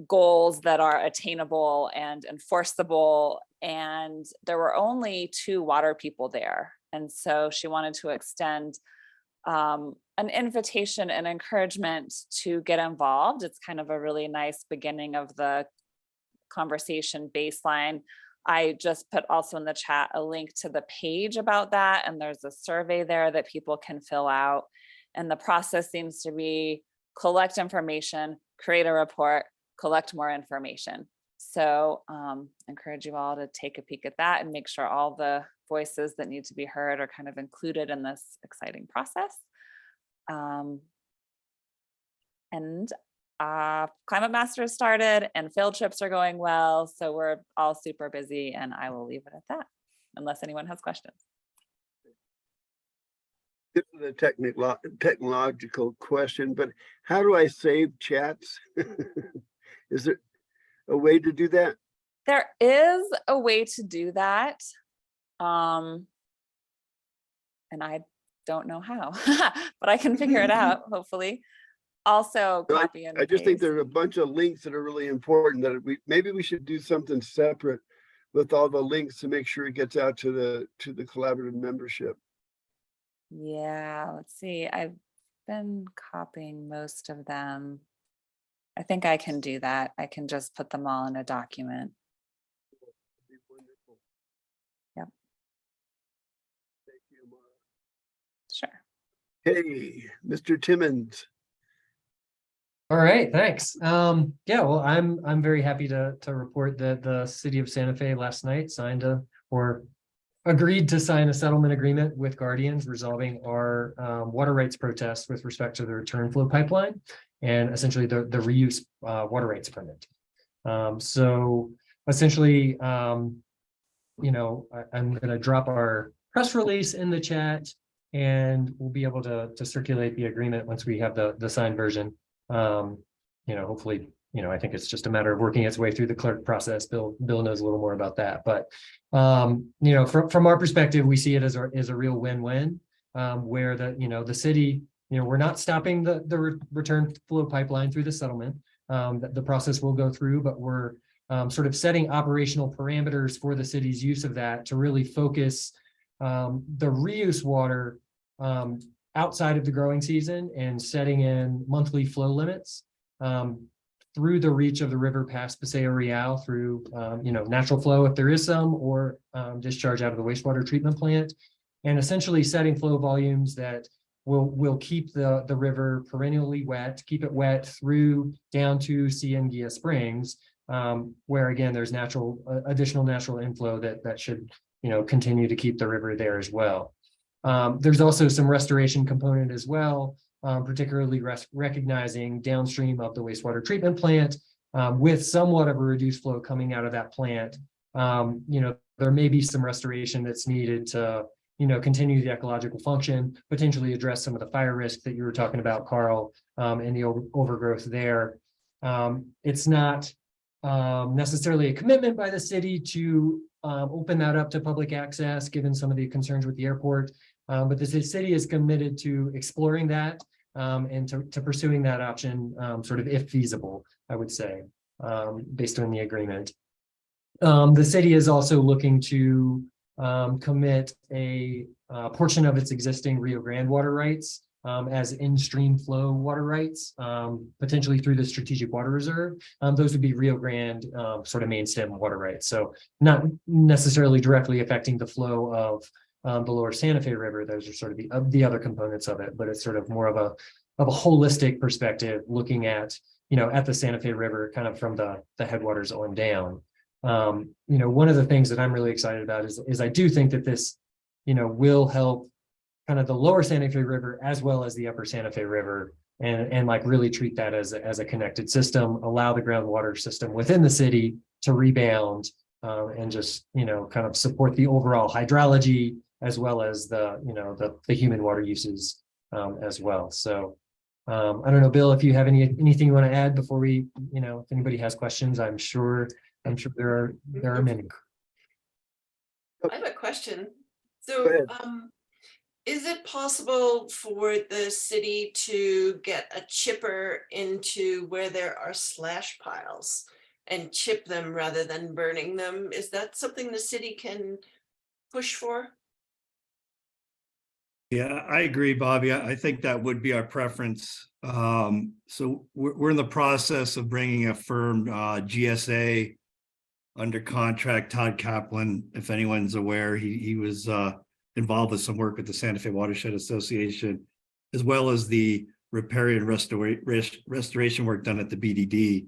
goals that are attainable and enforceable. And there were only 2 water people there. And so she wanted to extend an invitation and encouragement to get involved. It's kind of a really nice beginning of the conversation baseline. I just put also in the chat a link to the page about that. And there's a survey there that people can fill out. And the process seems to be collect information, create a report, collect more information. So encourage you all to take a peek at that and make sure all the voices that need to be heard are kind of included in this exciting process. And Climate Masters started and field trips are going well. So we're all super busy, and I will leave it at that unless anyone has questions. This is a technological question, but how do I save chats? Is there a way to do that? There is a way to do that. And I don't know how, but I can figure it out, hopefully. Also, copy and I just think paste. there are a bunch of links that are really important that maybe we should do something separate with all the links to make sure it gets out to the collaborative membership. Yeah, let's see. I've been copying most of them. I think I can do that. I can just put them all in a document. Yep. Thank you, Mara. Sure. Hey, Mr. Timmons. All right, thanks. Yeah, well, I'm very happy to report that the city of Santa Fe last night agreed to sign a settlement agreement with Guardians resolving our water rights protests with respect to the return flow pipeline and essentially the reuse water rights permit. So essentially, I'm going to drop our press release in the chat, and we'll be able to circulate the agreement once we have the signed version. Hopefully, I think it's just a matter of working its way through the clerk process. Bill knows a little more about that, but from our perspective, we see it as a real win-win, where the city, we're not stopping the return flow pipeline through the settlement. The process will go through, but we're sort of setting operational parameters for the city's use of that to really focus the reuse water outside of the growing season and setting in monthly flow limits through the reach of the river past Paseo Real through natural flow if there is some, or discharge out of the wastewater treatment plant, and essentially setting flow volumes that will keep the river perennially wet, keep it wet through down to Cieneguilla Springs, where again there's additional natural inflow that should continue to keep the river there as well. There's also some restoration component as well, particularly recognizing downstream of the wastewater treatment plant with somewhat of a reduced flow coming out of that plant. There may be some restoration that's needed to continue the ecological function, potentially address some of the fire risk that you were talking about, Carl, and the overgrowth there. It's not necessarily a commitment by the city to open that up to public access, given some of the concerns with the airport. But the city is committed to exploring that and to pursuing that option, sort of if feasible, I would say, based on the agreement. The city is also looking to commit a portion of its existing Rio Grande water rights as in-stream flow water rights, potentially through the Strategic Water Reserve. Those would be Rio Grande sort of main stem water rights. So not necessarily directly affecting the flow of the lower Santa Fe River. Those are sort of the other components of it, but it's sort of more of a holistic perspective, looking at, at the Santa Fe River kind of from the headwaters on down. One of the things that I'm really excited about is I do think that this, will help kind of the lower Santa Fe River as well as the upper Santa Fe River, and like really treat that as a connected system, allow the groundwater system within the city to rebound, and just, kind of support the overall hydrology as well as the human water uses as well. So I don't know, Bill, if you have anything you want to add before we, if anybody has questions, I'm sure there are many. I have a question. Go So, ahead. is it possible for the city to get a chipper into where there are slash piles and chip them rather than burning them? Is that something the city can push for? Yeah, I agree, Bobby. I think that would be our preference. So we're in the process of bringing a firm, GSA, under contract. Todd Kaplan, if anyone's aware, he was involved with some work with the Santa Fe Watershed Association, as well as the riparian restoration work done at the BDD.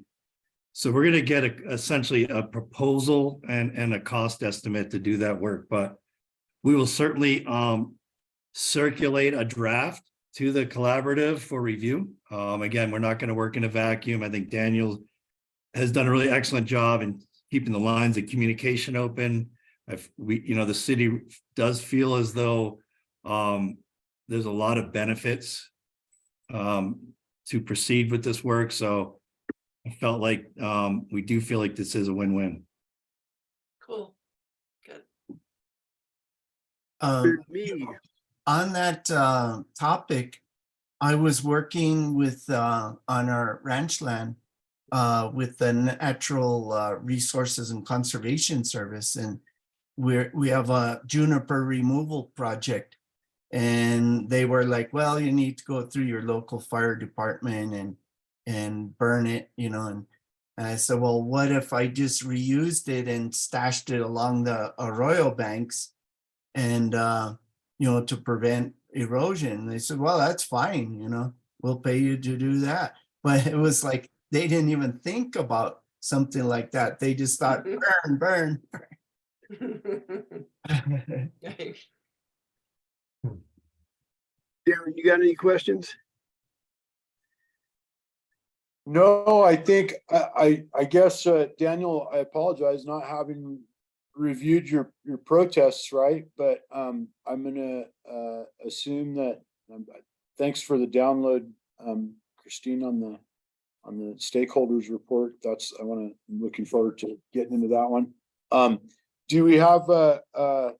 So we're going to get essentially a proposal and a cost estimate to do that work, but we will certainly circulate a draft to the collaborative for review. Again, we're not going to work in a vacuum. I think Daniel has done a really excellent job in keeping the lines of communication open. The city does feel as though there's a lot of benefits to proceed with this work. So I felt like we do feel like this is a win-win. Cool. Good. Me. On that topic, I was working with on our ranch land with the Natural Resources and Conservation Service, and we have a juniper removal project, and they were like, well, you need to go through your local fire department and burn it, and I said, well, what if I just reused it and stashed it along the arroyo banks and to prevent erosion? They said, well, that's fine, we'll pay you to do that. But it was like they didn't even think about something like that. They just thought burn. Darren, you got any questions? No, I think I guess Daniel, I apologize not having reviewed your protests, right? But I'm gonna assume that thanks for the download, Christine, on the stakeholders report. I'm looking forward to getting into that one. Do we have part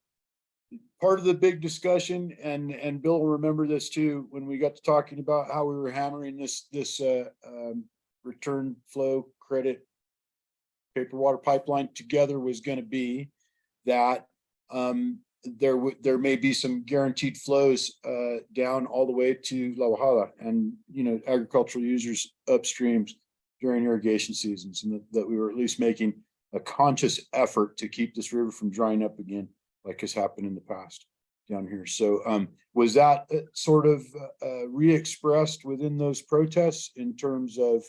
of the big discussion, and Bill will remember this too, when we got to talking about how we were hammering this return flow credit paper water pipeline together, was going to be that there may be some guaranteed flows down all the way to La Bajada and agricultural users upstreams during irrigation seasons, and that we were at least making a conscious effort to keep this river from drying up again, like has happened in the past down here. So was that sort of re-expressed within those protests in terms of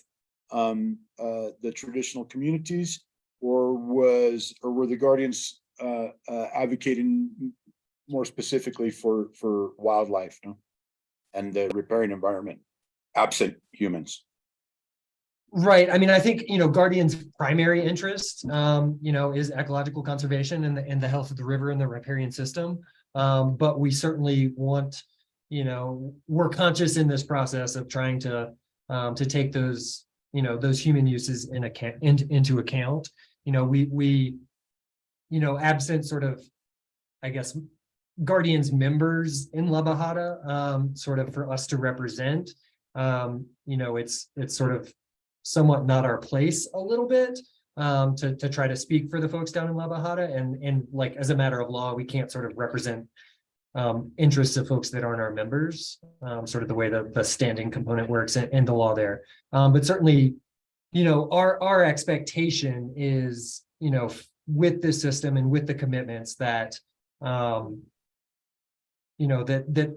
the traditional communities, or were the Guardians advocating more specifically for wildlife, and the riparian environment absent humans? Right. I mean, I think, Guardian's primary interest, is ecological conservation and the health of the river and the riparian system. But we certainly want, we're conscious in this process of trying to take those, those human uses into account. We absent sort of, I guess, Guardian's members in La Bajada, sort of for us to represent. you know, it's sort of somewhat not our place a little bit to try to speak for the folks down in La Bajada, and like as a matter of law, we can't sort of represent interests of folks that aren't our members, sort of the way the standing component works in the law there. But certainly, you know, our expectation is, you know, with this system and with the commitments that, you know, that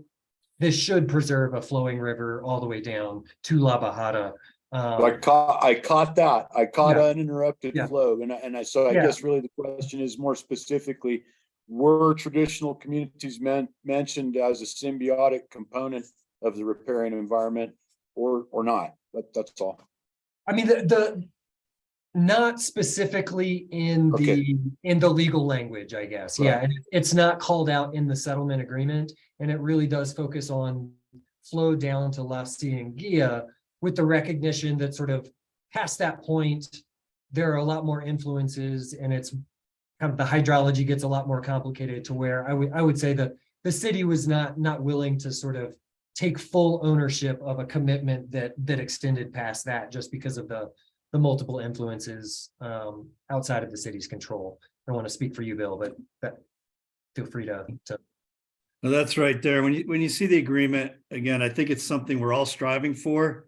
this should preserve a flowing river all the way down to La Bajada. I caught that. I caught Yeah. uninterrupted Yeah. flow. So I Yeah. guess really the question is more specifically, were traditional communities mentioned as a symbiotic component of the riparian environment or not? That's all. I mean, the not specifically in the legal language, I guess. Right. Yeah, and it's not called out in the settlement agreement, and it really does focus on flow down to La Cieneguilla, with the recognition that sort of past that point, there are a lot more influences, and it's kind of the hydrology gets a lot more complicated, to where I would say that the city was not willing to sort of take full ownership of a commitment that extended past that, just because of the multiple influences outside of the city's control. I don't want to speak for you, Bill, but feel free to. No, that's right there. When you see the agreement, again, I think it's something we're all striving for.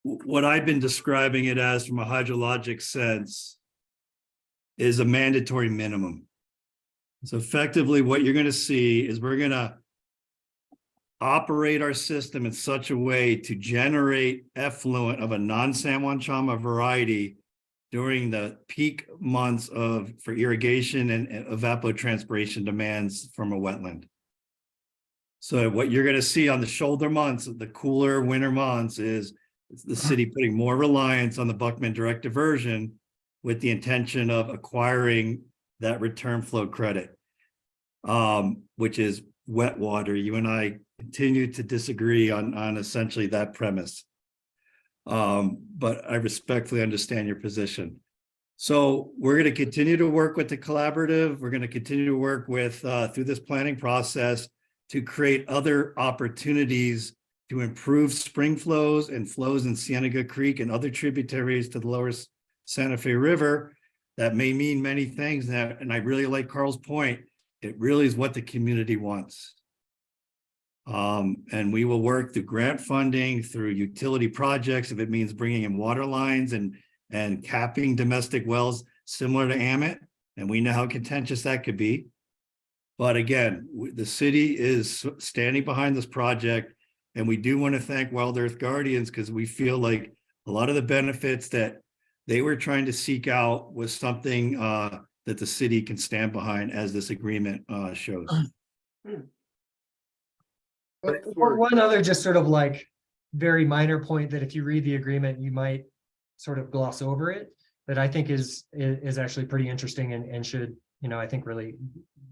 What I've been describing it as from a hydrologic sense is a mandatory minimum. So effectively what you're going to see is we're going to operate our system in such a way to generate effluent of a non-San Juan Chama variety during the peak months for irrigation and evapotranspiration demands from a wetland. So what you're going to see on the shoulder months, the cooler winter months, is the city putting more reliance on the Buckman direct diversion with the intention of acquiring that return flow credit, which is wet water. You and I continue to disagree on essentially that premise. But I respectfully understand your position. So we're going to continue to work with the collaborative. We're going to continue to work with through this planning process to create other opportunities to improve spring flows and flows in Cienega Creek and other tributaries to the lower Santa Fe River. That may mean many things. And I really like Carl's point. It really is what the community wants. And we will work through grant funding, through utility projects, if it means bringing in water lines and capping domestic wells similar to Amit. And we know how contentious that could be. But again, the city is standing behind this project. And we do want to thank Wild Earth Guardians, because we feel like a lot of the benefits that they were trying to seek out was something that the city can stand behind, as this agreement shows. One other just sort of like very minor point that if you read the agreement, you might sort of gloss over it, that I think is actually pretty interesting and should, you know, I think really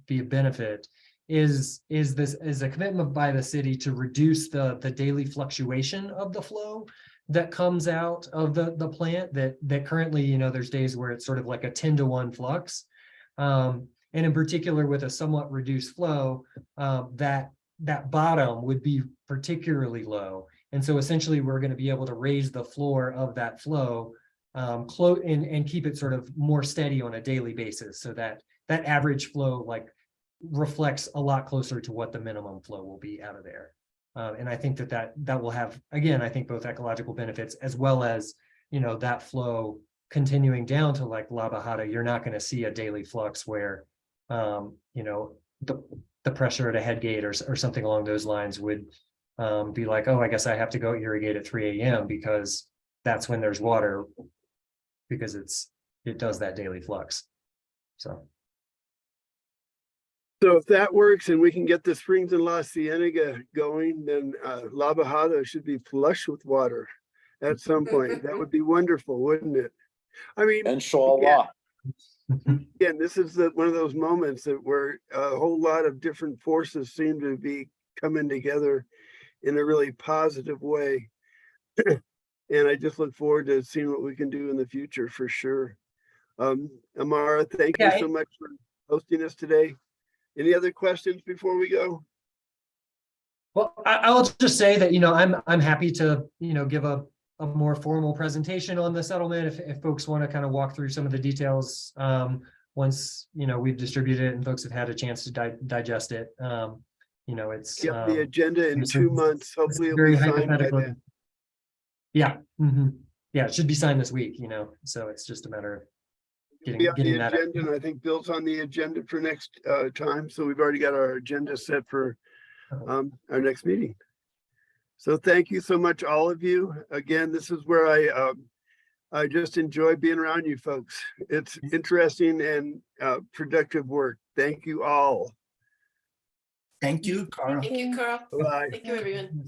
be a benefit, is a commitment by the city to reduce the daily fluctuation of the flow that comes out of the plant, that currently, you know, there's days where it's sort of like a 10-to-1 flux. And in particular with a somewhat reduced flow, that bottom would be particularly low. And so essentially we're going to be able to raise the floor of that flow and keep it sort of more steady on a daily basis, so that that average flow like reflects a lot closer to what the minimum flow will be out of there. And I think that will have, again, I think both ecological benefits, as well as, you know, that flow continuing down to like La Bajada. You're not going to see a daily flux where, you know, the pressure at a head gate or something along those lines would be like, oh, I guess I have to go irrigate at 3 a.m. because that's when there's water, because it does that daily flux. So if that works and we can get the springs in La Cienega going, then La Bajada should be flush with water at some point. That would be wonderful, wouldn't it? I mean, Inshallah. again, this is one of those moments where a whole lot of different forces seem to be coming together in a really positive way. And I just look forward to seeing what we can do in the future for sure. Amara, thank you so much for hosting us today. Any other questions before we go? Well, I'll just say that, I'm happy to, give a more formal presentation on the settlement if folks want to kind of walk through some of the details. Once, we've distributed it and folks have had a chance to digest it. It's. Get the agenda in it's 2 months. Hopefully it'll very be signed by hypothetical. then. Yeah. Yeah, it should be signed this week, so it's just a matter of It'll be on the getting that. agenda, and I think Bill's on the agenda for next time. So we've already got our agenda set for our next meeting. So thank you so much, all of you. Again, this is where I just enjoy being around you folks. It's interesting and productive work. Thank you all. Thank you, Carl. Thank you, Carl. Bye. Thank you, everyone.